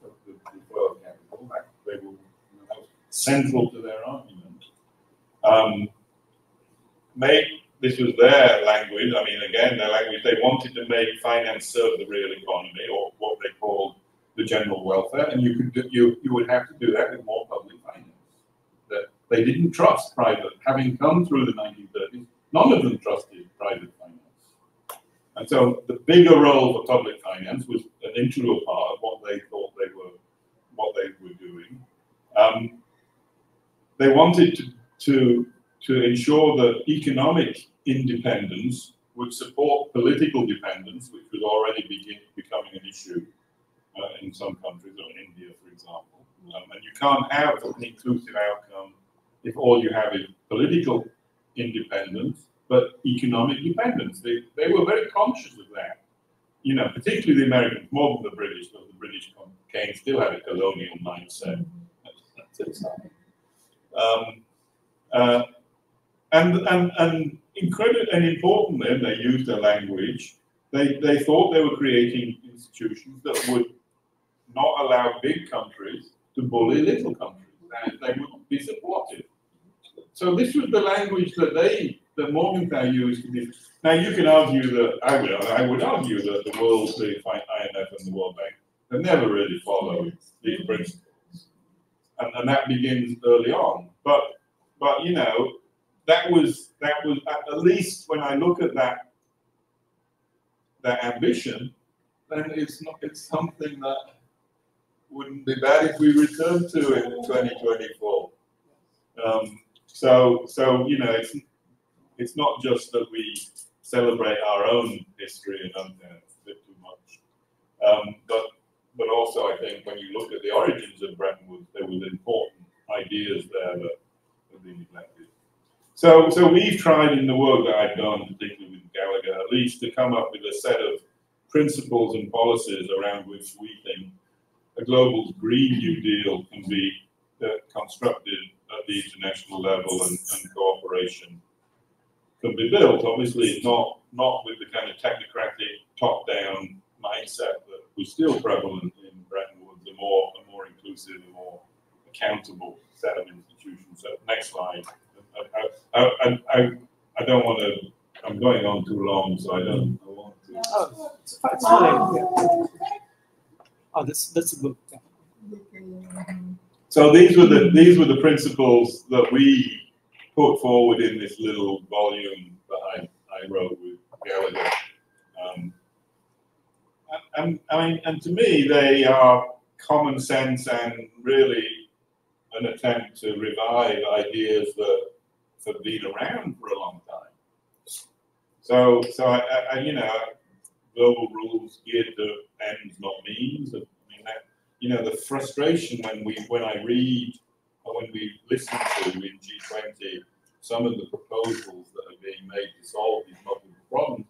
the flow of capital. They were, that was central to their argument. This was their language. I mean, again, their language. They wanted to make finance serve the real economy, or what they called the general welfare, and you would have to do that with more public finance. That they didn't trust private. Having come through the 1930s, none of them trusted private finance, and so the bigger role for public finance was an integral part of what they thought they were doing. They wanted to ensure that economic independence would support political dependence, which was already becoming an issue in some countries, or in India, for example. And you can't have an inclusive outcome if all you have is political independence, but economic dependence. They were very conscious of that. You know, particularly the Americans, more than the British, because the British still had a colonial mindset. That's its and incredibly and importantly, and they used their language, they thought they were creating institutions that would not allow big countries to bully little countries, and they would be supportive. So this was the language that Morgenthau used to be. Now you can argue that I would argue that the IMF and the World Bank have never really followed these principles, and that begins early on. But you know, that was at least when I look at that ambition, then it's something that wouldn't be bad if we returned to it in 2024. So you know, it's not just that we celebrate our own history and don't a bit too much, but also I think when you look at the origins of Bretton Woods, there was important ideas there that have been neglected. So we've tried in the work that I've done, particularly with Gallagher, at least to come up with a set of principles and policies around which we think a global Green New Deal can be constructed at the international level, and cooperation can be built. Obviously, not with the kind of technocratic top-down mindset that was still prevalent in Bretton Woods, a more inclusive, a more accountable set of institutions. So next slide. I don't want to. I'm going on too long, so I don't. I want to. Oh, it's fine. Yeah. Oh, that's a good. Yeah. So these were the principles that we put forward in this little volume that I wrote with Gallagher. And to me, they are common sense and really an attempt to revive ideas that have been around for a long time. So I you know, global rules geared to ends, not means. I mean, that, you know, the frustration when I read or when we listen to in G20 some of the proposals that are being made to solve these multiple problems,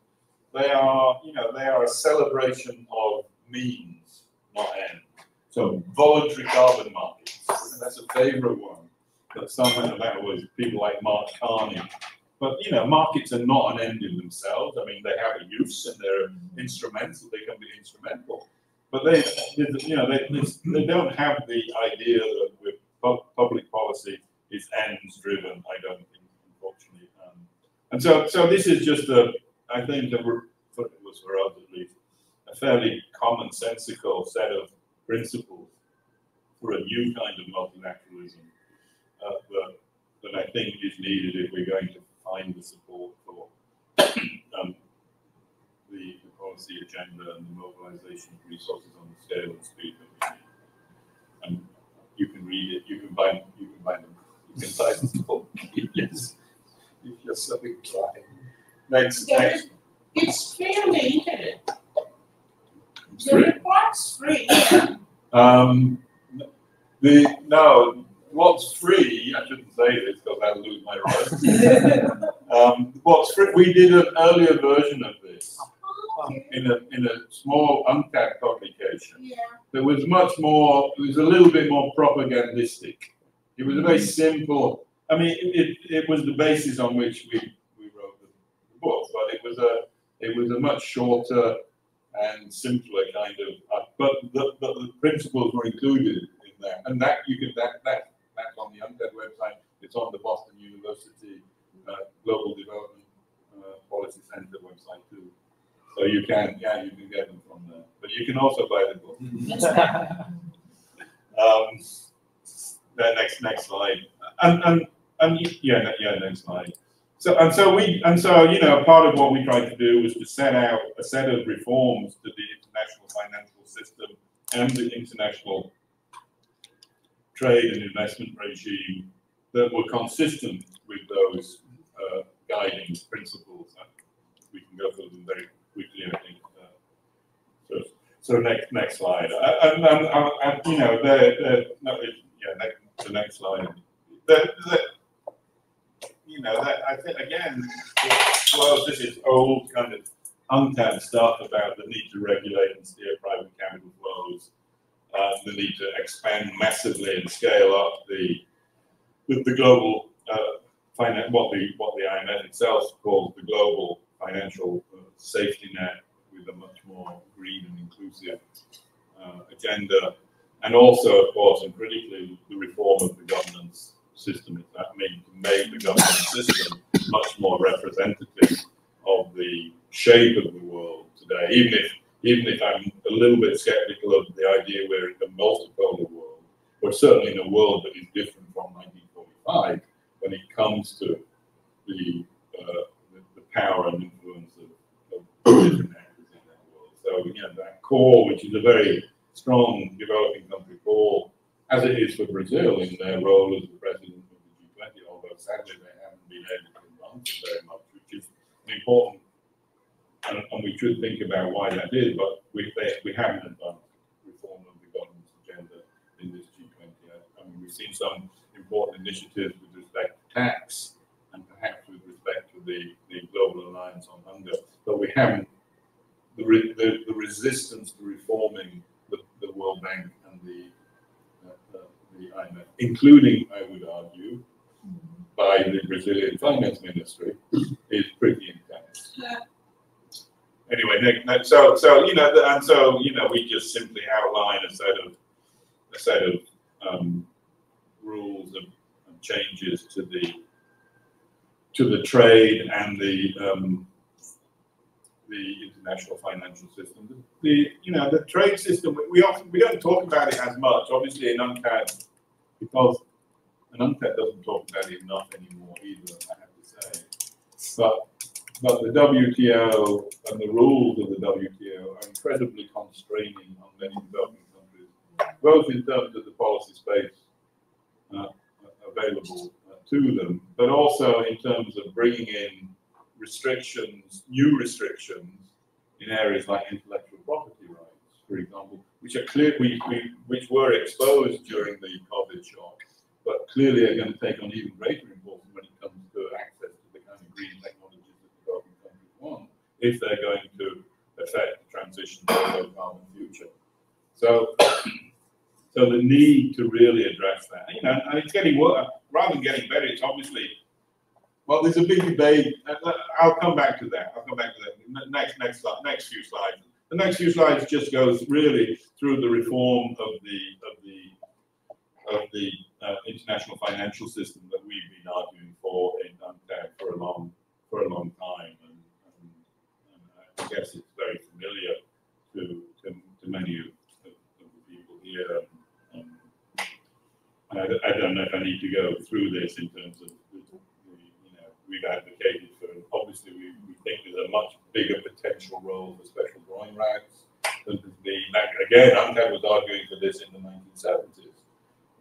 they are a celebration of means, not ends. So voluntary carbon markets, and that's a favorite one. That somehow that was people like Mark Carney. But you know, markets are not an end in themselves. I mean, they have a use and they're instrumental. They can be instrumental, but they don't have the idea that with public policy is ends driven. I don't think, unfortunately. And so this is just I think it was for us at least, a fairly commonsensical set of principles for a new kind of multilateralism. That I think is needed if we're going to find the support for the policy agenda and the mobilization of resources on the scale and speed that we need. And you can read it. You can buy them. You can buy the book. Yes, you next. It's free on the internet. The report's free. No, what's free, I shouldn't say this because I'll lose my rights. What's free, we did an earlier version of this in a small UNCTAD publication. Yeah. That was much more, it was a little bit more propagandistic. It was a very simple, I mean, it was the basis on which we wrote the book, but it was a much shorter and simpler kind of, but the principles were included in that, and that's on the UNCTAD website. It's on the Boston University Global Development Policy Center website too. So you can get them from there, but you can also buy the book. Next slide, and next slide. So you know, part of what we tried to do was to set out a set of reforms to the international financial system and the international trade and investment regime that were consistent with those guiding principles. We can go through them very quickly, I think. So next slide. You know, the next slide. You know, that I think again, well, this is old kind of UNCTAD stuff about the need to regulate and steer private capital flows, the need to expand massively and scale up the global finance, what the IMF itself calls the global financial safety net, with a much more green and inclusive agenda, and also, of course, and critically, the reform of the governance system. That means to make the governance system much more representative of the shape of the world today. Even if I'm a little bit skeptical of the idea we're in a multipolar world, we're certainly in a world that is different from 1945 when it comes to the power and influence of different actors in that world. So you know, that core, which is a very strong developing country core, as it is for Brazil in their role as the president of the G20, although sadly they haven't been able to advance very much, which is important, and we should think about why that is, but we haven't advanced reform of the governance agenda in this G20. I mean, we've seen some important initiatives with respect to tax, and perhaps with respect to the Global Alliance on Hunger, but we haven't, the resistance to reforming the World Bank and the IMF, including, I would argue, by the Brazilian finance ministry, is pretty intense. Yeah. Anyway, so you know, and so you know, we just simply outline a set of rules and changes to the trade and the international financial system. The trade system, we don't talk about it as much, obviously in UNCTAD, because UNCTAD doesn't talk about it enough anymore either, I have to say. But the WTO and the rules of the WTO are incredibly constraining on many developing countries, both in terms of the policy space available to them, but also in terms of bringing in restrictions, new restrictions in areas like intellectual property rights, for example, which are clear, which were exposed during the COVID shock, but clearly are going to take on even greater importance when it comes to access to the kind of green technologies that developing countries want, if they're going to affect the transition to a low carbon future. So the need to really address that, you know, and it's getting worse rather than getting better. It's obviously, well, there's a big debate. I'll come back to that. Next slide, next few slides. The next few slides just goes really through the reform of the international financial system that we've been arguing for in UNCTAD for a long time, and I guess it's very familiar to many of the people here. I don't know if I need to go through this in terms of we've advocated for, obviously we think there's a much bigger potential role for special drawing rights. Again, UNCTAD was arguing for this in the 1970s,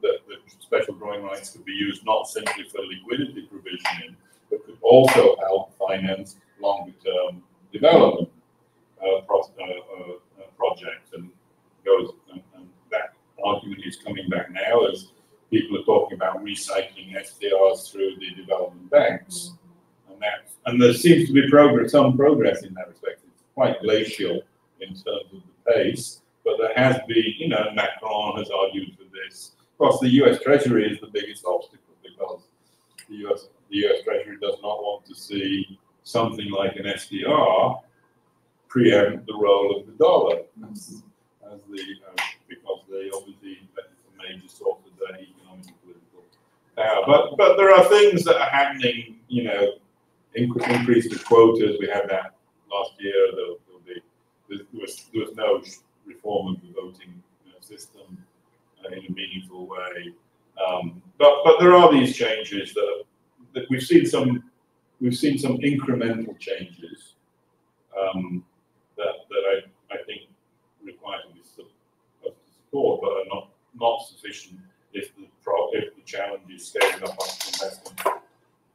that special drawing rights could be used not simply for liquidity provisioning, but could also help finance longer-term development project, and that argument is coming back now as people are talking about recycling SDRs through the development banks, and there seems to be some progress in that respect. It's quite glacial in terms of the pace, but there has been, Macron has argued for this. Of course, the U.S. Treasury is the biggest obstacle because the U.S. Treasury does not want to see something like an SDR preempt the role of the dollar, because they obviously that's a major source of their economic and political power. But there are things that are happening, increase the quotas. We had that last year. There was no reform of the voting system in a meaningful way. But there are these changes that we've seen some incremental changes that I think require to be support, but are not sufficient if the challenge is scaling up investment to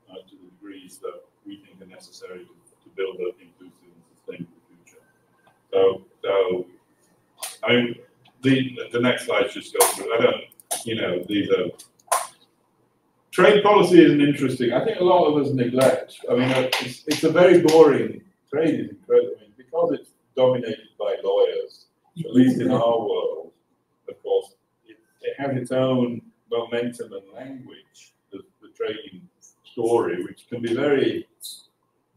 the degrees that we think are necessary to build an inclusive and sustainable future. So I mean, the next slide just goes through. These are trade policy is interesting. I think a lot of us neglect. I mean, it's a very boring trade. Is incredible. I mean, because it's dominated by lawyers, at least in our world. Of course, it has its own momentum and language, the trading story, which can be very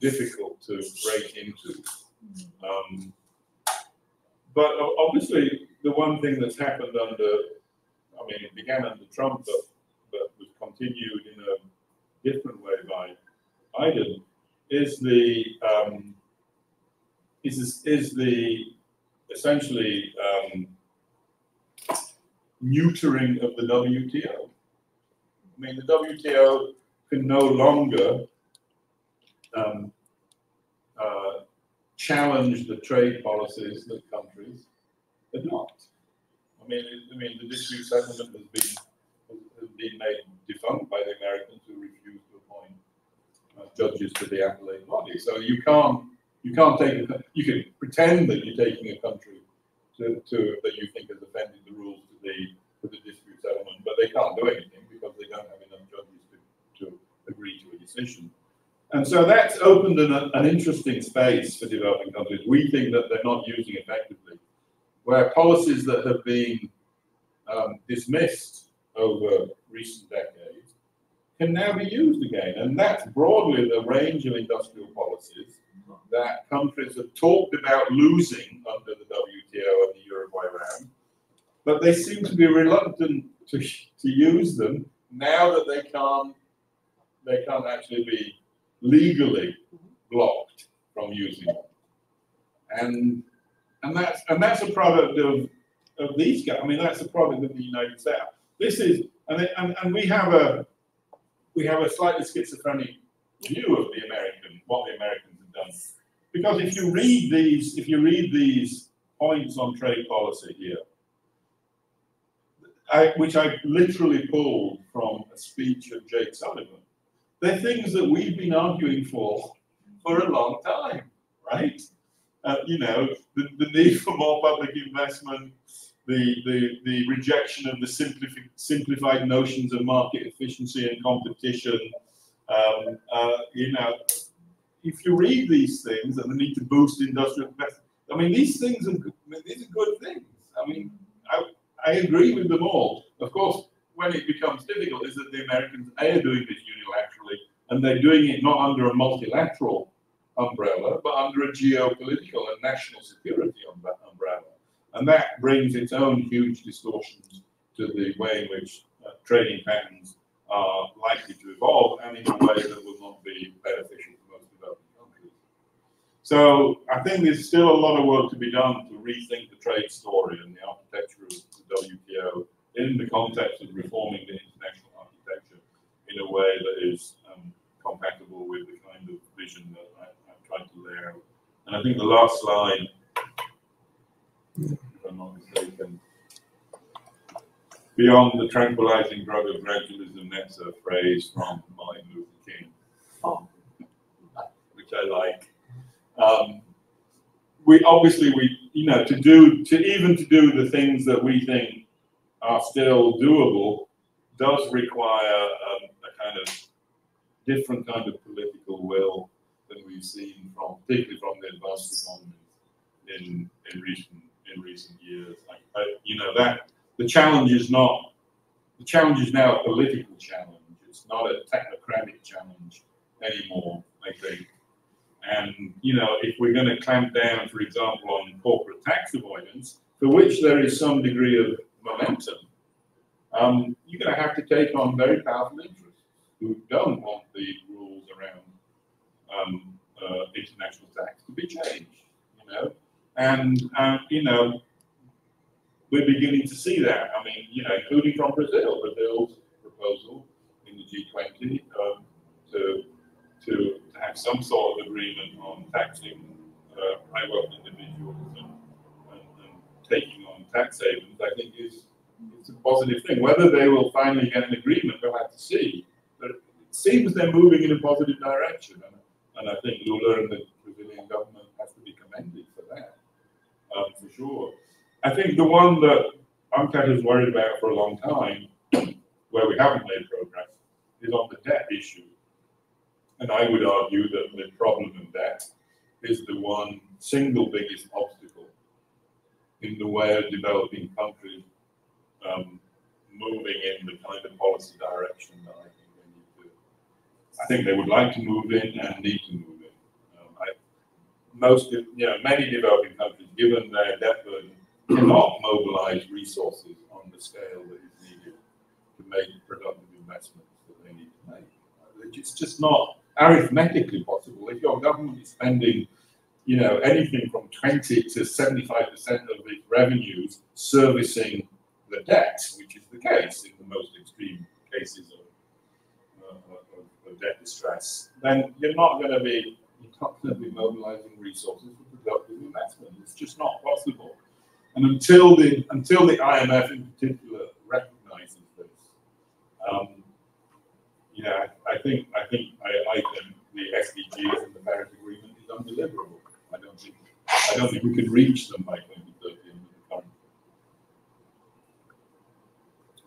difficult to break into. But obviously, the one thing that's happened it began under Trump, but was continued in a different way by Biden, is the essentially neutering of the WTO. I mean, the WTO can no longer challenge the trade policies that countries adopt. I mean, the dispute settlement has been made defunct by the Americans, who refused to appoint judges to the appellate body. So you can pretend that you're taking a country that you think has offended the rules to the dispute settlement, but they can't do anything because they don't have enough judges to agree to a decision. And so that's opened an interesting space for developing countries. We think that they're not using effectively, where policies that have been dismissed over recent decades can now be used again. And that's broadly the range of industrial policies that countries have talked about losing under the WTO and the Uruguay round, but they seem to be reluctant to use them now that they can't actually be legally blocked from using them. And that's a product of these guys. I mean, that's a product of the United States. This is, and we have a slightly schizophrenic view of what the Americans have done. Because if you read these points on trade policy here, which I literally pulled from a speech of Jake Sullivan, they're things that we've been arguing for a long time, right? The need for more public investment, the rejection of the simplified notions of market efficiency and competition. If you read these things and the need to boost industrial investment, I mean, these things are good things. I mean, I agree with them all. Of course, when it becomes difficult is that the Americans are doing this unilaterally, and they're doing it not under a multilateral umbrella, but under a geopolitical and national security umbrella. And that brings its own huge distortions to the way in which trading patterns are likely to evolve, and in a way that will not be beneficial to most developing countries. So I think there's still a lot of work to be done to rethink the trade story and the architecture of the WTO in the context of reforming the international architecture in a way that is compatible with the kind of vision that I've tried to lay out. And I think the last slide, if I'm not mistaken, beyond the tranquilizing drug of gradualism, that's a phrase from Martin Luther King, which I like. we obviously, you know, to do the things that we think are still doable does require a kind of different kind of political will than we've seen from, particularly from the advanced economies in recent years. You know, that the challenge is now a political challenge. It's not a technocratic challenge anymore, I think. And, you know, if we're going to clamp down, for example, on corporate tax avoidance, for which there is some degree of momentum, you're going to have to take on very powerful interests who don't want the rules around international tax to be changed, you know. And, you know, we're beginning to see that. I mean, you know, including from Brazil. Brazil's proposal in the G20 to have some sort of agreement on taxing high-wealth individuals and taking on tax havens, I think it's a positive thing. Whether they will finally get an agreement, we'll have to see. But it seems they're moving in a positive direction, and I think Lula and the Brazilian government has to be commended for that, for sure. I think the one that UNCTAD has worried about for a long time, where we haven't made progress, is on the debt issue. And I would argue that the problem of debt is the one single biggest obstacle in the way of developing countries moving in the kind of policy direction that I think they need to. I think they would like to move in and need to move in. Many developing countries, given their debt burden, cannot mobilize resources on the scale that is needed to make productive investments that they need to make. It's just not arithmetically possible. If your government is spending, you know, anything from 20 to 75% of its revenues servicing the debt, which is the case in the most extreme cases of debt distress, then you're not going to be mobilizing resources for productive investment. It's just not possible. And until the IMF in particular recognizes this, you know, I think the SDGs and the Paris Agreement is undeliverable. I don't think we can reach them by 2030 in the current.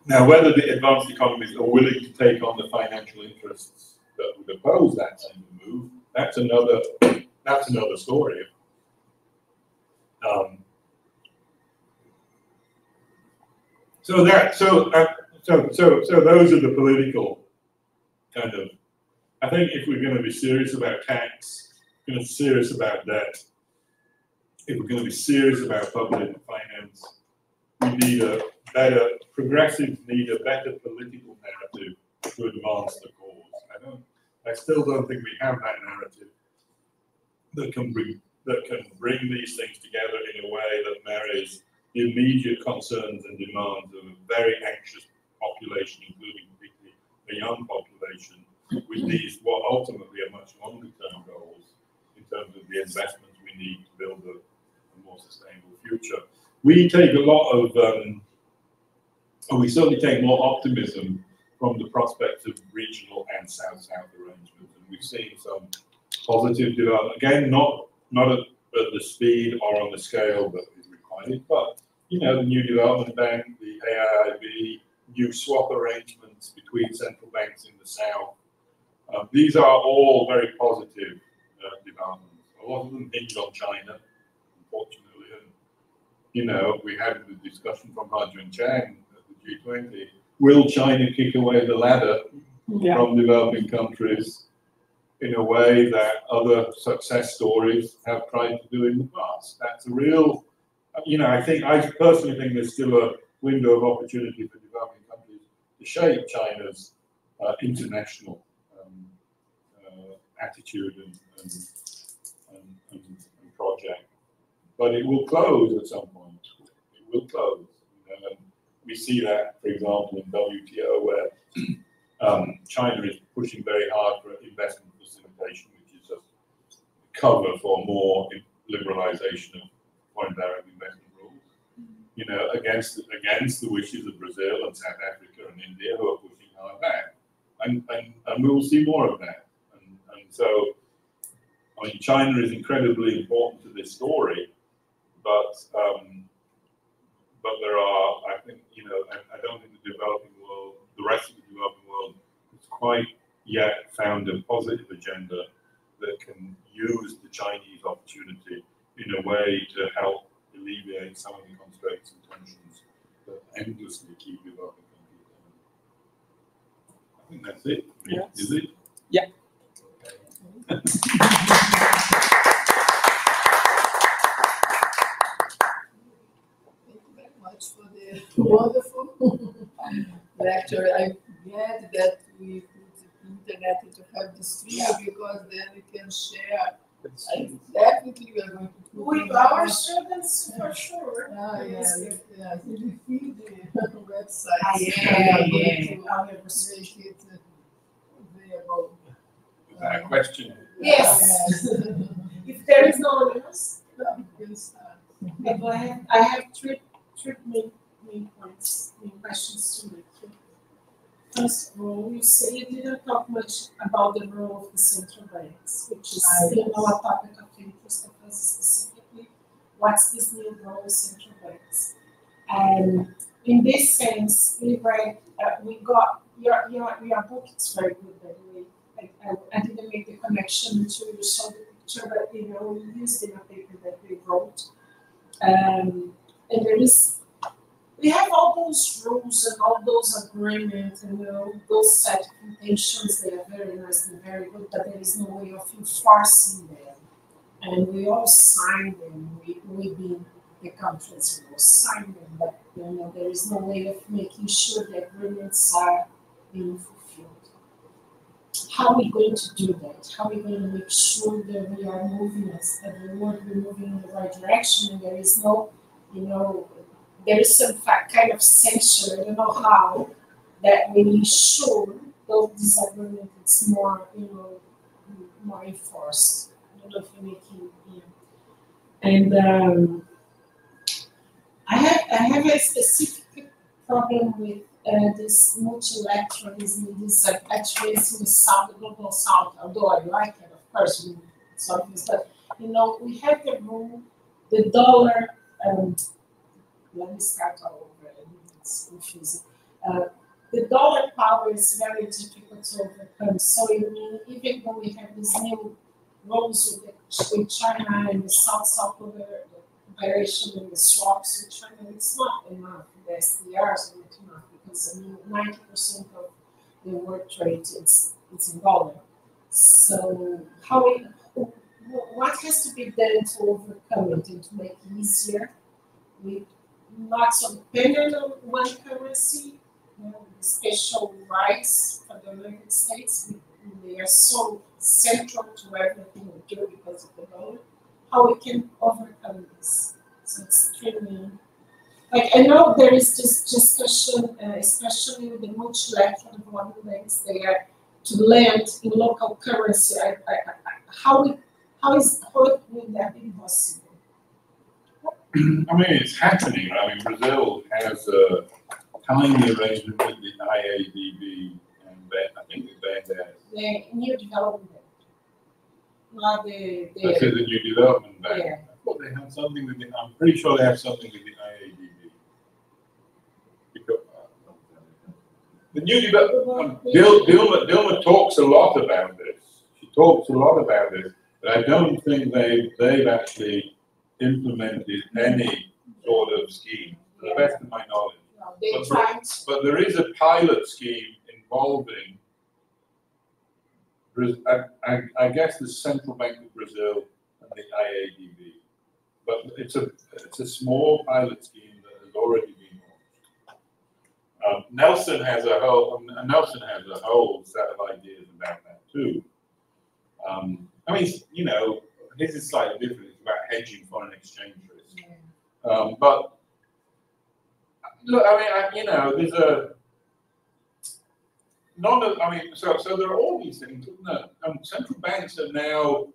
Now, whether the advanced economies are willing to take on the financial interests that would oppose that kind of move, that's another story. So those are the political kind of. I think if we're going to be serious about tax, if we're going to be serious about debt, if we're going to be serious about public finance, we need a better. Progressives need a better political narrative to advance the cause. I still don't think we have that narrative that can bring these things together in a way that marries the immediate concerns and demands of a very anxious population, including particularly a young population, with these what ultimately are much longer term goals in terms of the investments we need to build a more sustainable future. We take a lot of, we certainly take more optimism from the prospects of regional and South-South arrangements, and we've seen some positive development. Again, not at the speed or on the scale that is required, but you know, the new development bank, the AIIB, new swap arrangements between central banks in the South. These are all very positive developments. A lot of them hinge on China, unfortunately. And, you know, we had the discussion from Ha-Joon Chang at the G20. Will China kick away the ladder from developing countries in a way that other success stories have tried to do in the past? That's a real, you know, I personally think there's still a window of opportunity for developing countries to shape China's international attitude and project. But it will close at some point. It will close. You know, and we see that, for example, in WTO, where China is pushing very hard for investment facilitation, which is a cover for more liberalization of foreign direct investment rules. You know, against the wishes of Brazil and South Africa and India, who are pushing hard back, and we will see more of that. And so, mean, China is incredibly important to this story, but there are, I think, you know, I don't think the developing world, the rest of the developing world, has quite yet found a positive agenda that can use the Chinese opportunity in a way to help alleviate some of the constraints and tensions that endlessly keep developing countries. I think that's it. Yes. Is it? Yeah. Thank you very much for the wonderful lecture. I'm glad that we put the internet to have this video because then we can share. Definitely we are going to put With our students, for sure. Yes. If you feed the website, Yeah. make it available. Is that a question? Yes. If there is no one else, We can start. I have three main points, main questions to make here. First of all, you say you didn't talk much about the role of the central banks, which is a topic of interest of us specifically. What's this new role of central banks? And in this sense, we read, we got your book. It's very good, by the way. I didn't make the connection to show the picture, but you know, we used in a paper that we wrote. And we have all those rules and all those agreements and those set of intentions. They are very nice and very good, but there is no way of enforcing them. And we all sign them. We being the countries, we all sign them, but there is no way of making sure the agreements are being fulfilled. How are we going to do that? How are we going to make sure that we are moving as everyone, we're moving in the right direction, and there is no, there is some kind of censure, I don't know how, that we ensure those disagreements it's more, more enforced. I don't know if you're making, And I have a specific problem with this multilateralism, this activism in the South, the global South, although I like it, of course, but we have the rule, the dollar. Let me start all over. It's confusing. The dollar power is very difficult to overcome. So even though we have these new rules with China and the South cooperation and the swaps with China, it's not enough. The SDRs are not enough because 90% of the world trade is in dollar. So what has to be done to overcome it and to make it easier? With not so dependent on one currency, the special rights for the United States. They are so central to everything we do because of the dollar. How we can overcome this? So it's extremely. I know there is this discussion, especially with the multilateral development banks, they are to lend in local currency. How will that be possible? I mean, it's happening. I mean, Brazil has a tiny arrangement with the IADB and I think the New Development Bank. Not the New Development Bank. Yeah. I thought they have something with I'm pretty sure they have something with the IADB. Because, the New Development Dilma talks a lot about this. She talks a lot about this, but I don't think they've actually implemented any sort of scheme, to the best of my knowledge. No, but there is a pilot scheme involving, I guess, the Central Bank of Brazil and the IADB. But it's a small pilot scheme that has already been launched. Nelson has a whole set of ideas about that too. I mean, his is slightly different. It's about hedging foreign exchange risk. Yeah. But look, I mean, there's so there are all these things, isn't there? Central banks are now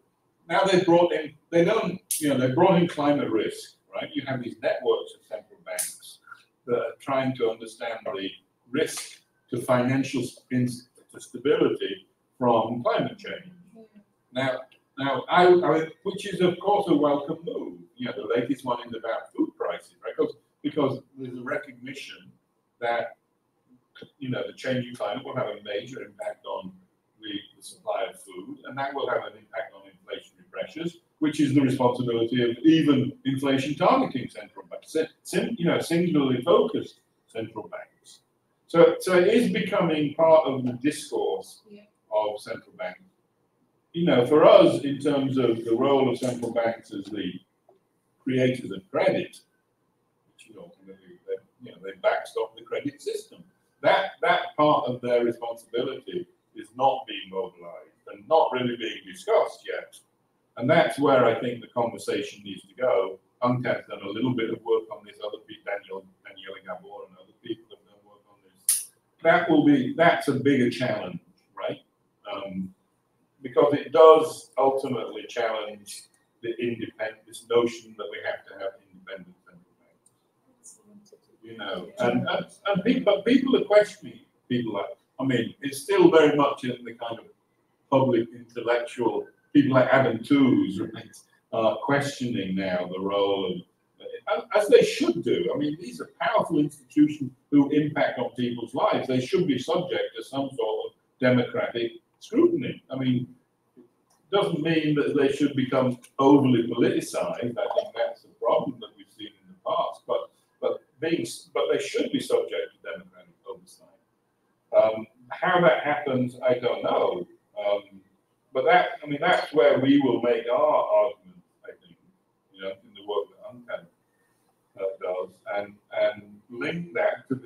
they've brought in climate risk, right? You have these networks of central banks that are trying to understand the risk to financial stability from climate change. Now Now, which is of course a welcome move. You know, the latest one is about food prices, right? Because there's a recognition that, you know, the changing climate will have a major impact on the supply of food, and that will have an impact on inflationary pressures, which is the responsibility of even inflation targeting central banks, you know, singularly focused central banks. So it is becoming part of the discourse of central banks. You know, for us, in terms of the role of central banks as the creators of credit, which ultimately they backstop the credit system. That part of their responsibility is not being mobilized and not really being discussed yet. And that's where I think the conversation needs to go. UNCTAD's done a little bit of work on this. Other people, Daniel Gabor and other people have done work on this. That's a bigger challenge, right? Because it does ultimately challenge this notion that we have to have independent central banks. You know, but people are questioning people like, I mean, it's still very much in the kind of public intellectual, people like Adam Tooze, right, are questioning now the role of, as they should do. I mean, these are powerful institutions who impact on people's lives. They should be subject to some sort of democratic scrutiny. I mean, it doesn't mean that they should become overly politicized. I think that's the problem that we've seen in the past. But they should be subject to democratic oversight. How that happens, I don't know. But that's where we will make our argument, I think, you know, in the work that UNCTAD does, and link that to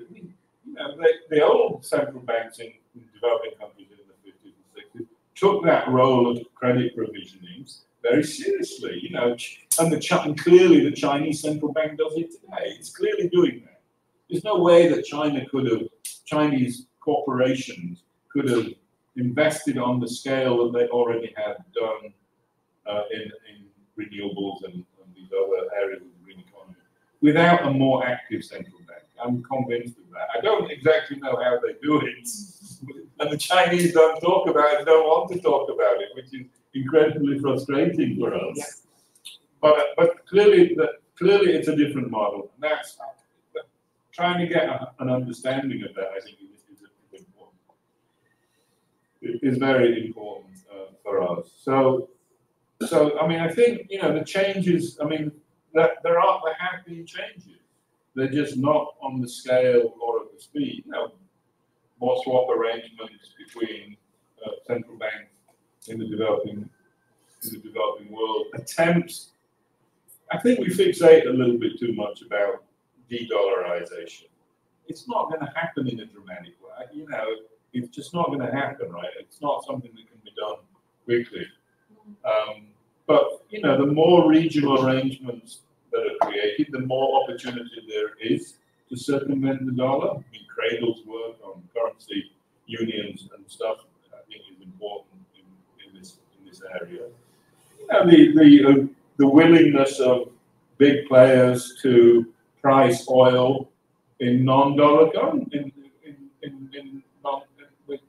the old central banks in developing countries in the 50s and 60s took that role of credit provisioning very seriously, you know, and clearly the Chinese central bank does it today. It's clearly doing that. There's no way that Chinese corporations could have invested on the scale that they already had done in renewables and these other areas of the green economy without a more active central bank. I'm convinced of that. I don't exactly know how they do it, and the Chinese don't talk about it, don't want to talk about it, which is incredibly frustrating for us. Yeah. But clearly it's a different model, and that's trying to get an understanding of that. I think is important. It is very important for us. So I mean, I think, you know, the changes. I mean, there have been changes. They're just not on the scale or at the speed. You know, more swap arrangements between central banks in the developing world. Attempts. I think we fixate a little bit too much about de-dollarization. It's not going to happen in a dramatic way. You know, it's just not going to happen, right? It's not something that can be done quickly. But you know, the more regional arrangements that are created, the more opportunity there is to circumvent the dollar. I mean, Cradle's work on currency unions and stuff, I think, is important in this area. You know, the willingness of big players to price oil in non-dollar currency,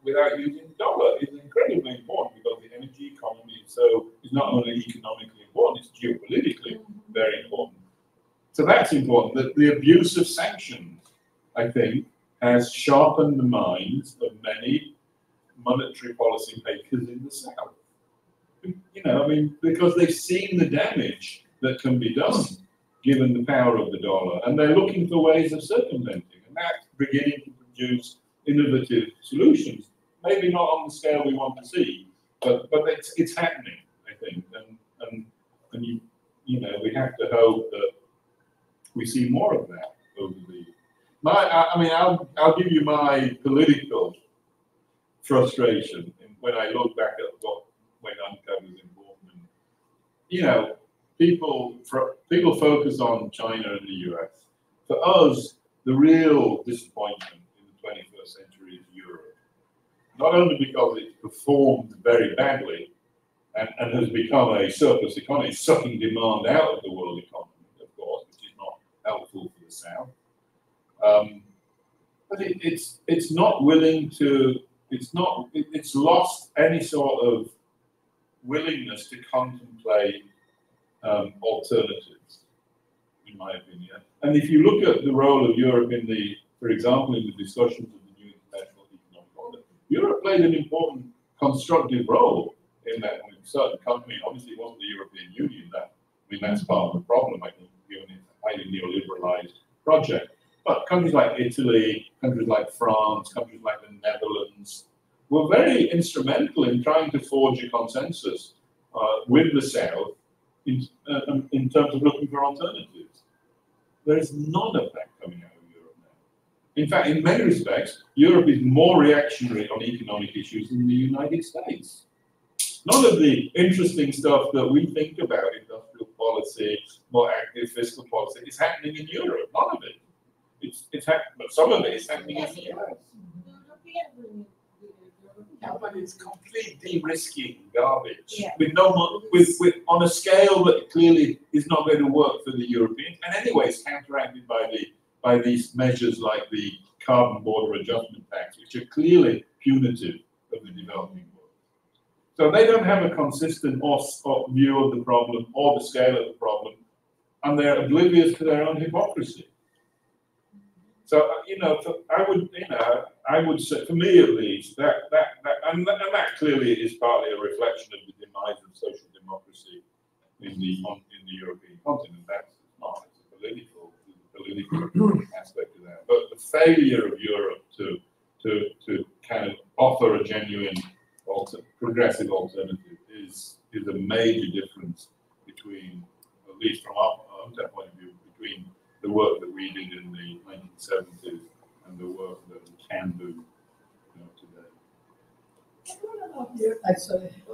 without using the dollar, is incredibly important because the energy economy is not only economically important, it's geopolitically very important. So that's important. The abuse of sanctions, I think, has sharpened the minds of many monetary policy makers in the South. You know, I mean, because they've seen the damage that can be done given the power of the dollar, and they're looking for ways of circumventing, and that's beginning to produce innovative solutions. Maybe not on the scale we want to see, but it's happening, I think, and you know, we have to hope that we see more of that over the. I mean, I'll give you my political frustration when I look back at when UNCTAD was important. You know, people focus on China and the US. For us, the real disappointment in the 21st century is Europe. Not only because it performed very badly and has become a surplus economy, sucking demand out of the world economy, of course, which is not helpful for the South. But it's not willing to. It's lost any sort of willingness to contemplate alternatives, in my opinion. And if you look at the role of Europe in the, for example, in the discussions of the new international economic order, Europe played an important constructive role in that. With certain companies, obviously, it wasn't the European Union. That's part of the problem. I think, given it's a highly neoliberalized project. But countries like Italy, countries like France, countries like the Netherlands were very instrumental in trying to forge a consensus with the South in terms of looking for alternatives. There is none of that coming out of Europe now. In fact, in many respects, Europe is more reactionary on economic issues than the United States. None of the interesting stuff that we think about, industrial policy, more active fiscal policy, is happening in Europe. None of it. But some of it is happening in the US. But it's complete de-risking garbage with on a scale that clearly is not going to work for the Europeans, and anyway, it's counteracted by these measures like the carbon border adjustment tax, which are clearly punitive of the developing world. So they don't have a consistent view of the problem or the scale of the problem, and they're oblivious to their own hypocrisy. So I would say, for me at least, that clearly is partly a reflection of the demise of social democracy in the European continent. That's not a political aspect of that. But the failure of Europe to kind of offer a genuine progressive alternative is a major difference between, at least from our point of view, between the work that we did in the 1970s and the work that we can do today.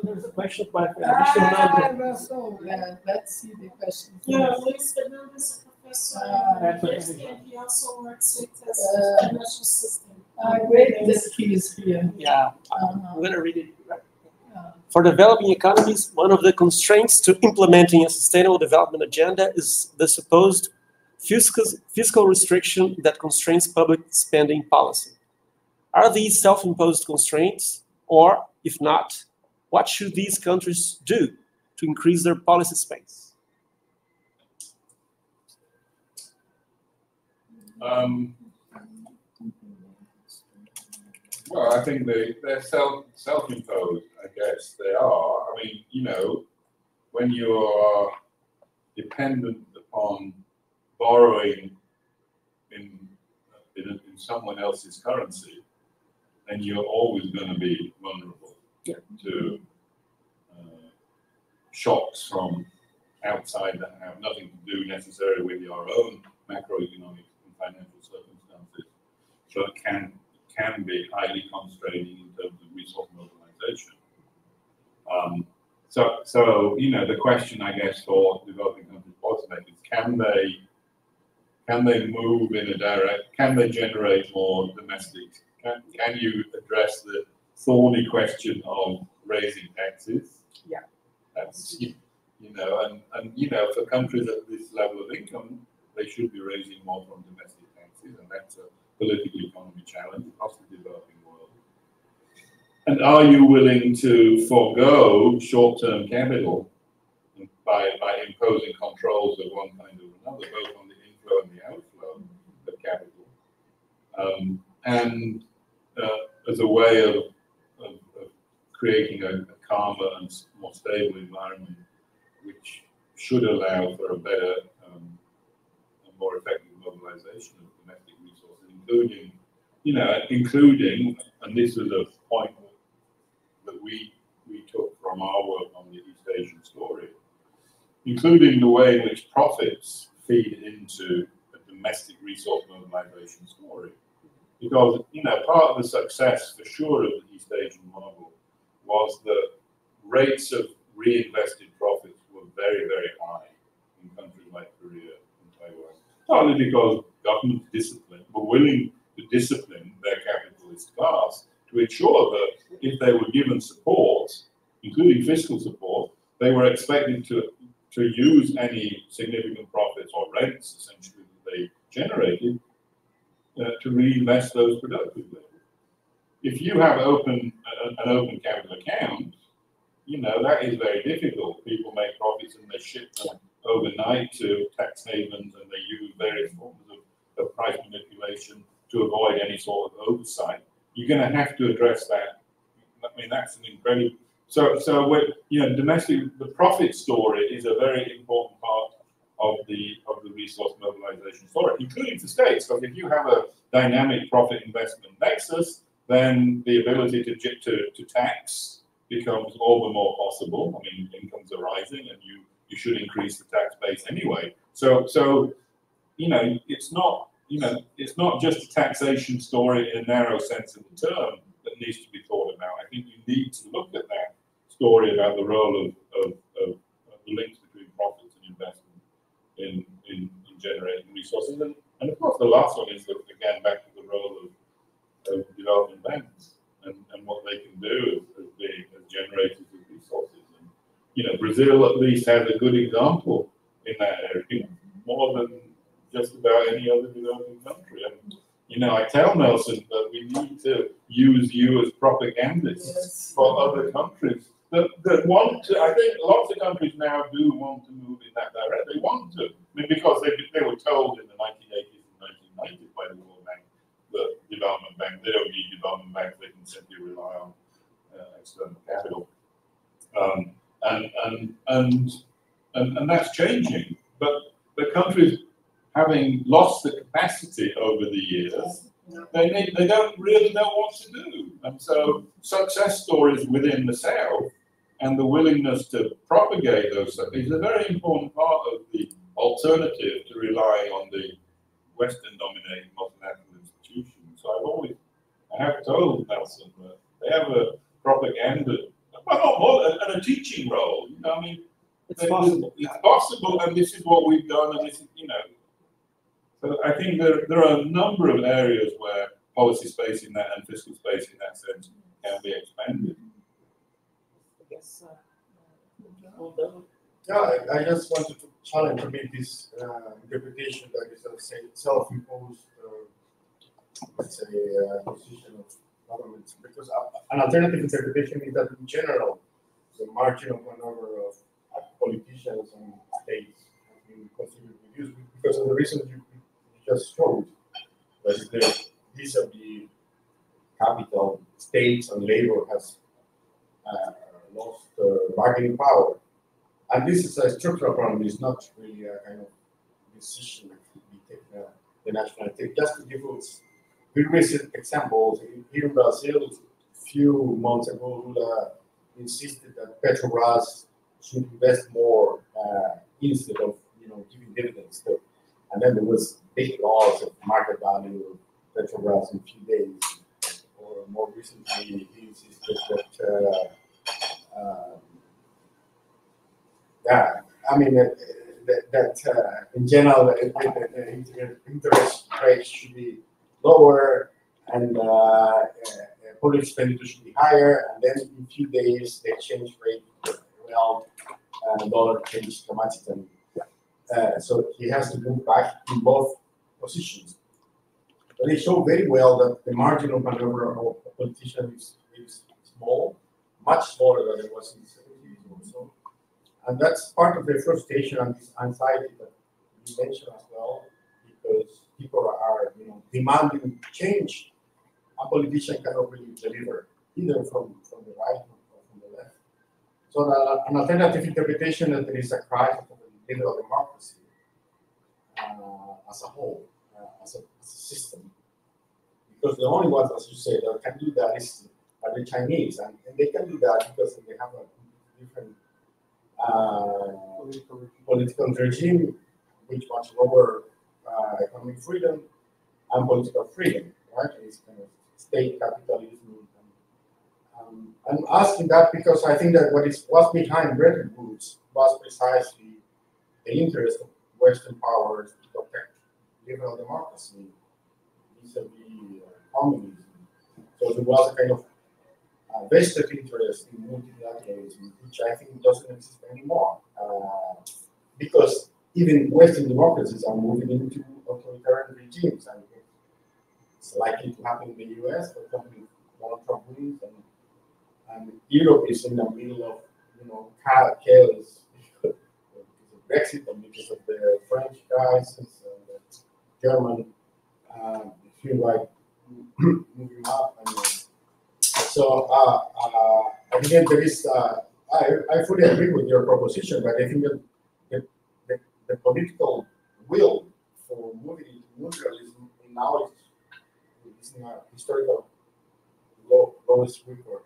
There's a question by so let's see the question. Yeah, Luis Fernando is a professor and he also works with the financial system. Great that he is here. Yeah, I'm going to read it. For developing economies, one of the constraints to implementing a sustainable development agenda is the supposed fiscal restriction that constrains public spending policy. Are these self-imposed constraints, or if not, what should these countries do to increase their policy space? Well, I think they're self-imposed, I guess they are. I mean, when you are dependent upon borrowing in someone else's currency, then you're always going to be vulnerable to shocks from outside that have nothing to do necessarily with your own macroeconomic and financial circumstances. So it can be highly constraining in terms of resource mobilization. So the question, I guess, for developing countries policymakers, can they move in a can they generate more domestic? Can you address the thorny question of raising taxes? Yeah. That's, for countries at this level of income, they should be raising more from domestic taxes, and that's a political economy challenge across the developing world. And are you willing to forego short-term capital by imposing controls of one kind or another, both on the inflow and the outflow of capital, and as a way of creating a calmer and more stable environment, which should allow for a better, a more effective mobilization of domestic resources, including, and this was a point that we took from our work on the East Asian story, including the way in which profits feed into a domestic resource mobilization story. Because, part of the success, for sure, of the East Asian model was that rates of reinvested profits were very, very high in countries like Korea and Taiwan. Partly because government discipline were willing to discipline their capitalist class to ensure that if they were given support, including fiscal support, they were expected to use any significant profits or rents, essentially, that they generated to reinvest those productively. If you have an open capital account, you know, that is very difficult. People make profits and they ship them overnight to tax havens, and they use various forms of price manipulation to avoid any sort of oversight. You're going to have to address that. I mean, that's an incredible. So with, you know, domestic, the profit story is a very important part of the resource mobilization story, including for states. Because if you have a dynamic profit investment nexus, then the ability to tax becomes all the more possible. I mean, incomes are rising, and you should increase the tax base anyway. So you know, it's not just a taxation story in a narrow sense of the term that needs to be thought about. I think you need to look at that story about the role of the links between profits and investment in generating resources. And of course, the last one is, again, back to the role of development banks and what they can do as generators of resources. And, you know, Brazil at least has a good example in that area, more than just about any other developing country. And, you know, I tell Nelson that we need to use you as propagandists for other countries that want to. I think lots of countries now do want to move in that direction. They want to, I mean, because they were told in the 1980s and 1990s by the World Bank that development banks, they don't need development banks, they can simply rely on external capital. And that's changing. But the countries, having lost the capacity over the years, they don't really know what to do. And so success stories within the South and the willingness to propagate those is a very important part of the alternative to relying on the Western-dominated multilateral institutions. So I have told Nelson that they have a propaganda, well, not more, and a teaching role. You know, I mean, it's possible. It's possible, and this is what we've done, and this is, you know. So I think there are a number of areas where policy space in that and fiscal space in that sense can be expanded. I guess. Yeah, I just wanted to challenge a bit this interpretation that is, let's say, self-imposed, let's say, position of governments. Because an alternative interpretation is that in general, the margin of maneuver of politicians and states has been considerably reduced because of the reasons you just showed. That is the vis-a-vis capital, states and labor has lost bargaining power. And this is a structural problem. It's not really a kind of decision that we take the national take. Just to give you very recent examples, here in Brazil, a few months ago, Lula insisted that Petrobras should invest more instead of giving dividends. So, and then there was big loss of market value of Petrobras in a few days. Or more recently, he insisted that I mean that in general the interest rates should be lower and public expenditure should be higher, and then in a few days the exchange rate dollar changed dramatically. So he has to move back in both positions. But they show very well that the margin of maneuver of a politician is small, much smaller than it was in the 70s also. And that's part of the frustration and this anxiety that you mentioned as well, because people are demanding change. A politician cannot really deliver, either from the right or from the left. So an alternative interpretation that there is a crisis of the liberal democracy as a whole, as a system. Because the only ones, as you say, that can do that are the Chinese, and they can do that because they have a different political regime, which much lower economic freedom and political freedom, right? It's kind of state capitalism. I'm asking that because I think that what's behind Bretton Woods was precisely the interest of Western powers to protect liberal democracy vis-a-vis communism. So there was a kind of vested interest in multilateralism, which I think doesn't exist anymore, because even Western democracies are moving into authoritarian regimes, and it's likely to happen in the US, for example, Donald Trump wins, and Europe is in the middle of chaos because of Brexit and because of the French crisis and the German feel like moving up. And so I think there is. I fully agree with your proposition, but I think that the political will for moving into multilateralism now is in a historical lowest record.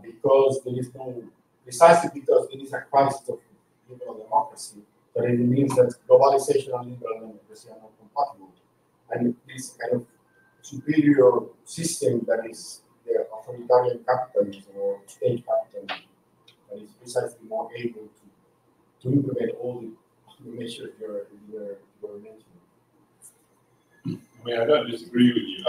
Because there is no, precisely because there is a crisis of liberal democracy, but it means that globalization and liberal democracy are not compatible. And this kind of superior system that is the authoritarian capitalism or state capitalism that is precisely more able to implement all the measures you're mentioning. I mean, I don't disagree with you.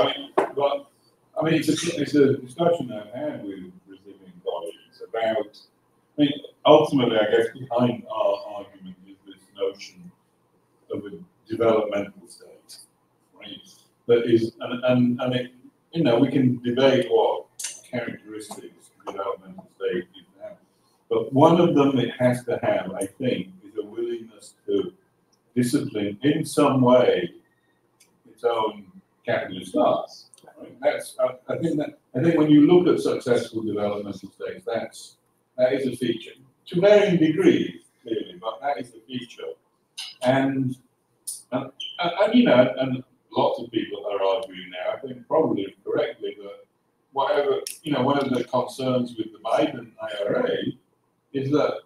I mean, it's a discussion I've had with Brazilian colleagues about. I mean, ultimately, I guess behind our argument is this notion of a developmental state, right? That is, and it, we can debate what characteristics a developmental state needs to have, but one of them it has to have, I think, is a willingness to discipline in some way its own capitalist class. Right? That's I think when you look at successful developmental states, that is a feature to varying degrees, clearly, but that is a feature. And lots of people are arguing now, I think probably correctly, that whatever one of the concerns with the Biden IRA is that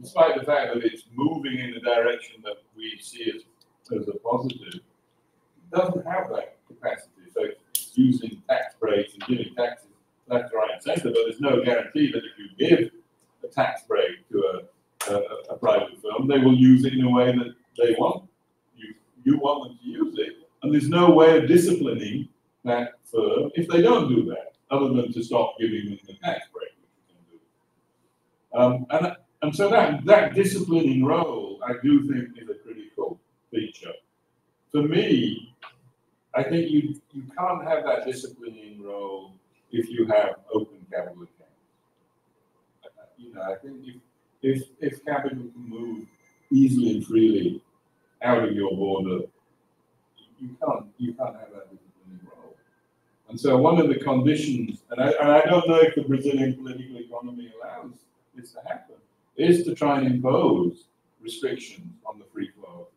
despite the fact that it's moving in the direction that we see as a positive, it doesn't have that capacity. So it's using tax breaks and giving taxes left, right, and centre, but there's no guarantee that if you give a tax break to a private firm, they will use it in a way that they want. You want them to use it, and there's no way of disciplining that firm if they don't do that, other than to stop giving them the tax break, which you can do. And so that disciplining role, I do think, is a critical feature. For me, I think you can't have that disciplining role if you have open capital accounts. I think if capital can move easily and freely out of your border, you can't have that disciplining role. And so one of the conditions, and I don't know if the Brazilian political economy allows this to happen, is to try and impose restrictions on the free flow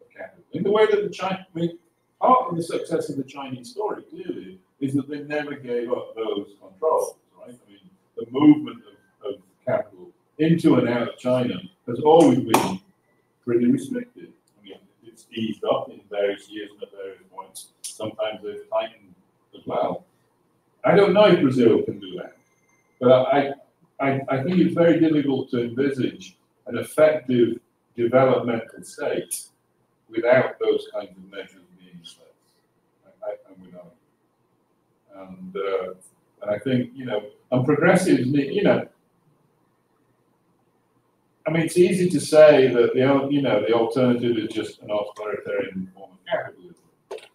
of capital. In the way that part of the success of the Chinese story, clearly, is that they never gave up those controls, right? I mean, the movement of capital into and out of China has always been pretty restricted. I mean, it's eased up in various years and at various points. Sometimes they've tightened as well. I don't know if Brazil can do that, but I think it's very difficult to envisage an effective developmental state without those kinds of measures being in place. I'm without it. And I think, and progressives need, I mean, it's easy to say that the alternative is just an authoritarian form of capitalism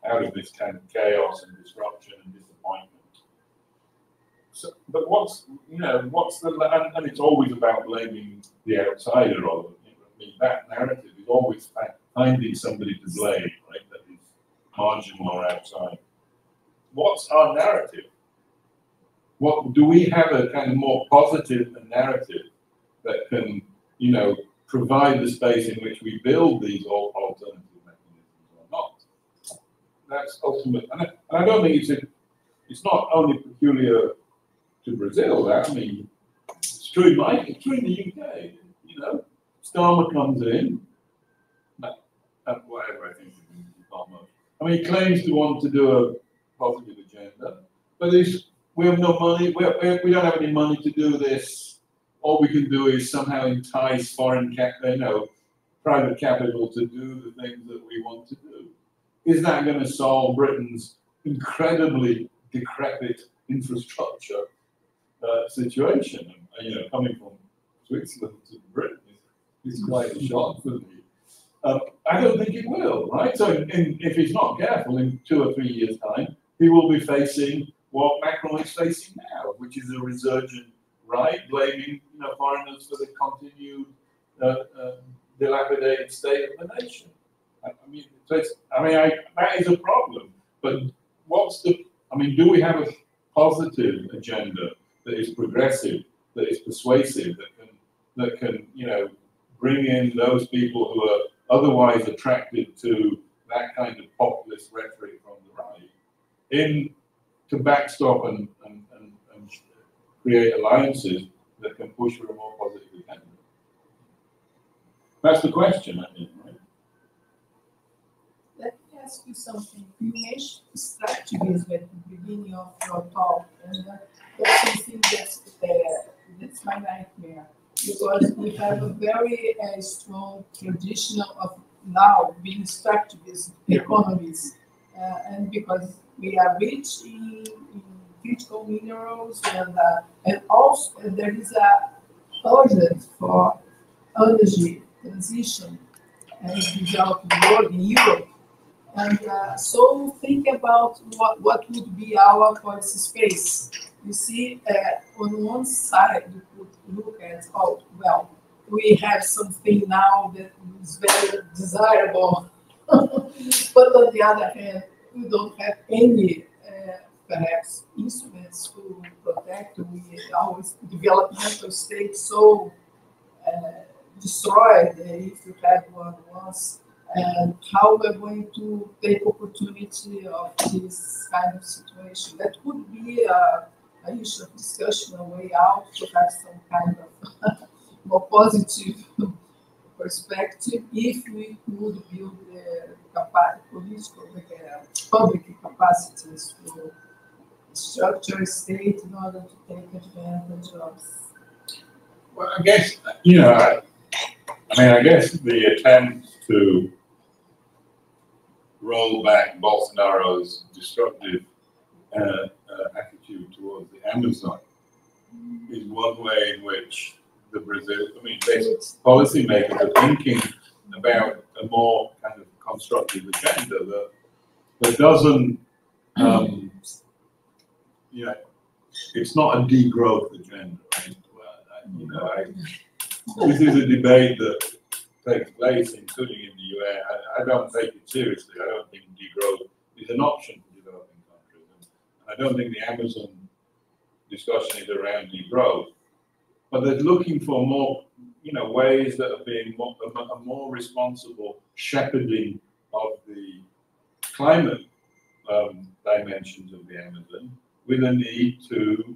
out of this kind of chaos and disruption and disappointment. So, but what's the, and it's always about blaming the outsider of it. I mean, that narrative is always finding somebody to blame, right? That is marginal or outside. What's our narrative? What do we have a kind of more positive narrative that can, provide the space in which we build these alternative mechanisms or not? That's ultimate, and I don't think it's not only peculiar to Brazil. I mean, it's true in the UK. Starmer comes in, and whatever, I think it's not much. I mean, he claims to want to do a positive agenda, but we have no money. We don't have any money to do this. All we can do is somehow entice foreign private capital to do the things that we want to do. Is that going to solve Britain's incredibly decrepit infrastructure situation? Coming from Switzerland to Britain is quite a shock for me. I don't think it will, right? So if he's not careful, in 2 or 3 years' time, he will be facing what Macron is facing now, which is a resurgent right, blaming foreigners for the continued dilapidated state of the nation. I mean, that is a problem. But what's the? I mean, do we have a positive agenda that is progressive, that is persuasive, that can bring in those people who are otherwise attracted to that kind of populist rhetoric from the right, to backstop and create alliances that can push for a more positive agenda? That's the question, I think, right? Let me ask you something. You mentioned extractivism at the beginning of your talk, and that's something that's my nightmare, because we have a very strong tradition of now being extractivist economies, and because we are rich in critical minerals, and also there is a urgent for energy transition and developing world in Europe. And so think about what would be our policy space. You see, on one side, you could look at, oh, well, we have something now that is very desirable, but on the other hand, we don't have any, perhaps, instruments to protect. We always developmental state so destroyed if you have one once. And how we're going to take opportunity of this kind of situation. That could be an issue of discussion, a way out to have some kind of more positive perspective if we could build public capacities to structure a state in order to take advantage of. Well, I guess, I guess the attempt to roll back Bolsonaro's destructive attitude towards the Amazon is one way in which the policymakers are thinking about a more kind of constructive agenda that doesn't, it's not a degrowth agenda. Right? This is a debate that takes place, including in the UN. I don't take it seriously. I don't think degrowth is an option for developing countries. And I don't think the Amazon discussion is around degrowth. But they're looking for more, ways that are being a more responsible shepherding of the climate dimensions of the Amazon, with a need to,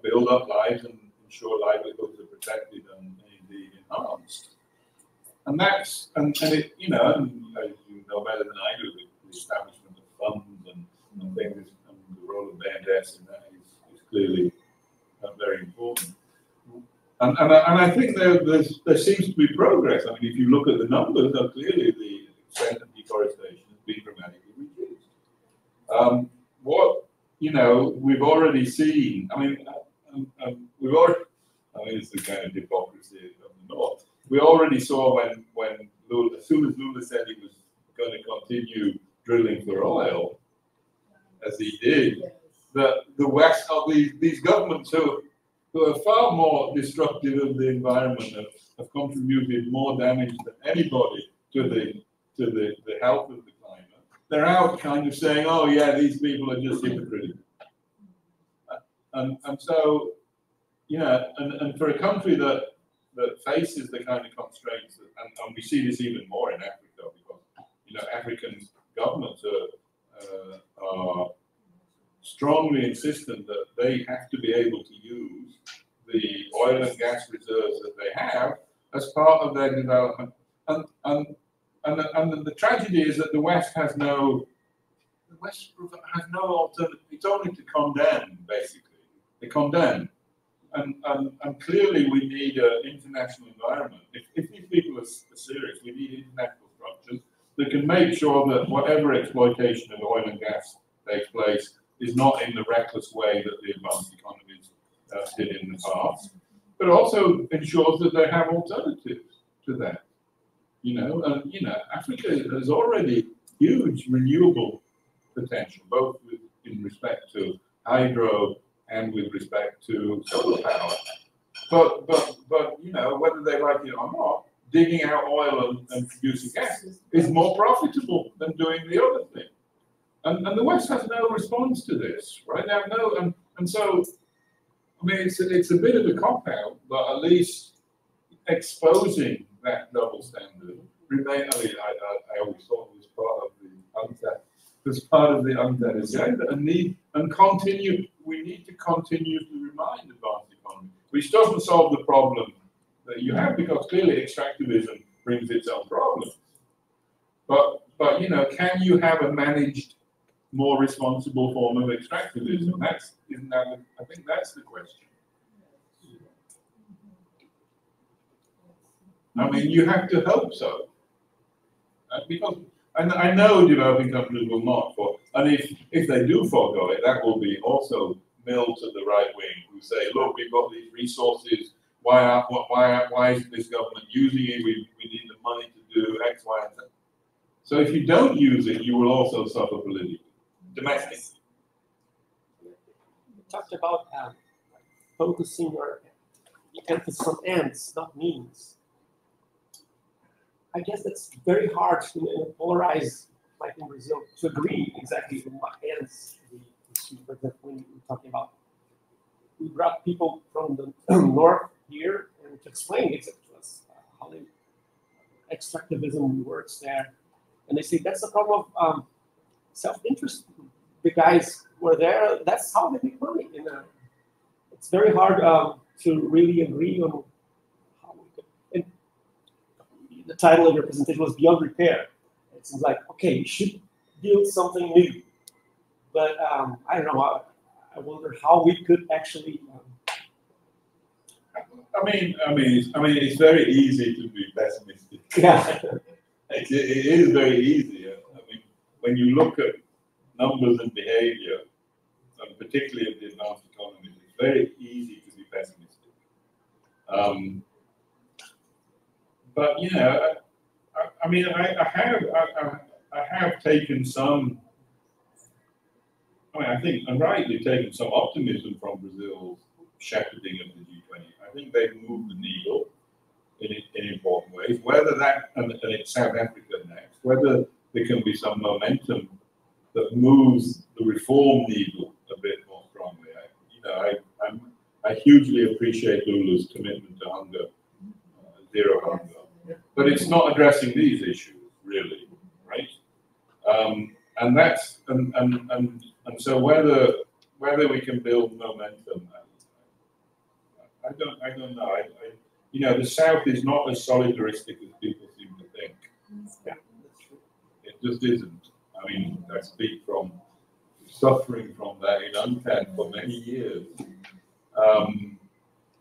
build up lives and ensure livelihoods are protected and indeed enhanced. And that's, and it, and you know better than I do, the establishment of funds and things, and the role of BNDES in that is clearly very important. And I think there seems to be progress. I mean, if you look at the numbers, clearly the extent of deforestation has been dramatically reduced. We've already seen, it's the kind of hypocrisy of the North. We already saw when Lula, as soon as Lula said he was going to continue drilling for oil, as he did, that the West, these governments who are far more destructive of the environment have contributed more damage than anybody to the health of the climate. They're out kind of saying, oh yeah, these people are just hypocritical. And so, and for a country that faces the kind of constraints, and we see this even more in Africa, because African governments are strongly insistent that they have to be able to use the oil and gas reserves that they have as part of their development. And the tragedy is that the West has no alternative. It's only to condemn, basically. They condemn. And clearly we need an international environment. If these people are serious, we need international structures that can make sure that whatever exploitation of oil and gas takes place is not in the reckless way that the advanced economies did in the past, but also ensures that they have alternatives to that. Africa has already huge renewable potential, both in respect to hydro and with respect to solar power. But you know, whether they like it or not, digging out oil and producing gas is more profitable than doing the other thing. And the West has no response to this, right? Now, no, and so, I mean, it's a bit of a cop-out, but at least exposing that double standard remain. I mean, I always thought it was part of the UNCTAD, as part of the UNCTAD agenda, we need to continue to remind advanced economy, which doesn't solve the problem that you have, because clearly extractivism brings its own problems. But you know, can you have a managed, more responsible form of extractivism? I think that's the question. I mean, you have to hope so, because I know developing countries will not. And if they do forego it, that will be also milled to the right wing, who say, look, we've got these resources. Why isn't this government using it? We need the money to do X, Y, and Z. So if you don't use it, you will also suffer politically, domestically. You talked about focusing your emphasis on ends, not means. I guess it's very hard to polarize, like in Brazil, to agree exactly on what ends we pursue. For example, when we're talking about, we brought people from the north here and to explain it to us how extractivism works there, and they say that's the problem of self-interest. The guys were there; that's how they make money. It's very hard to really agree on how we could. And the title of your presentation was Beyond Repair. It seems like, okay, you should build something new, but I don't know. I wonder how we could actually. I mean, it's very easy to be pessimistic. Yeah, it is very easy. I mean, when you look at numbers and behavior, and particularly of the advanced economies, it's very easy to be pessimistic. But you know, I mean, I have taken some. I mean, I think I'm rightly taken some optimism from Brazil's shepherding of the G20. I think they've moved the needle in important ways. Whether that, and it's South Africa next, whether there can be some momentum that moves the reform needle a bit more strongly. I hugely appreciate Lula's commitment to hunger, zero hunger, but it's not addressing these issues really, right? And that's and so whether we can build momentum, I don't know. You know, the South is not as solidaristic as people seem to think. Yeah, that's true. It just isn't. I mean, I speak from suffering from that in UNCTAD for many years.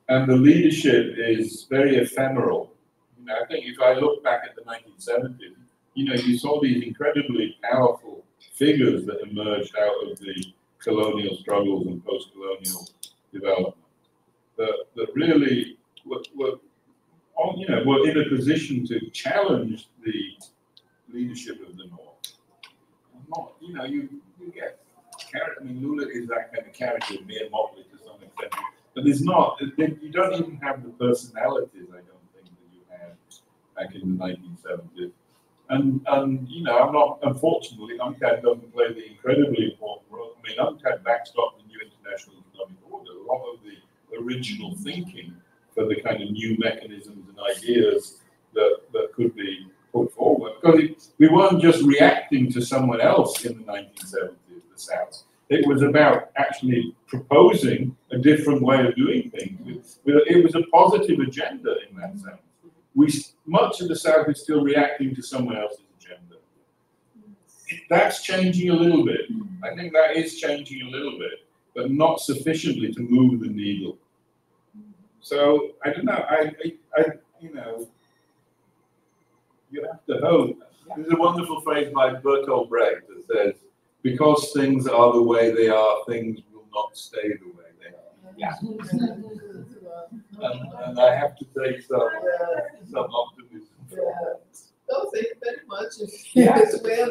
And the leadership is very ephemeral. You know, I think if I look back at the 1970s, you know, you saw these incredibly powerful figures that emerged out of the colonial struggles and post-colonial development that really were in a position to challenge the leadership of the North. Not, you know, you get character. I mean, Lula is that kind of character, mere motley to some extent, but there's not. You don't even have the personalities, I don't think, that you had back in the 1970s. And you know, I'm not. Unfortunately, UNCTAD doesn't play the incredibly important role. I mean, UNCTAD backstopped the new international economic order. A lot of the original thinking for the kind of new mechanisms and ideas that could be put forward. Because we weren't just reacting to someone else in the 1970s, the South. It was about actually proposing a different way of doing things. It was a positive agenda in that sense. Much of the South is still reacting to someone else's agenda. That's changing a little bit. I think that is changing a little bit, but not sufficiently to move the needle. So I don't know. You know, you have to hope. There's a wonderful phrase by Bertolt Brecht that says, "Because things are the way they are, things will not stay the way they are." yeah. And I have to take some optimism. Well, thank you very much. Yeah. Well,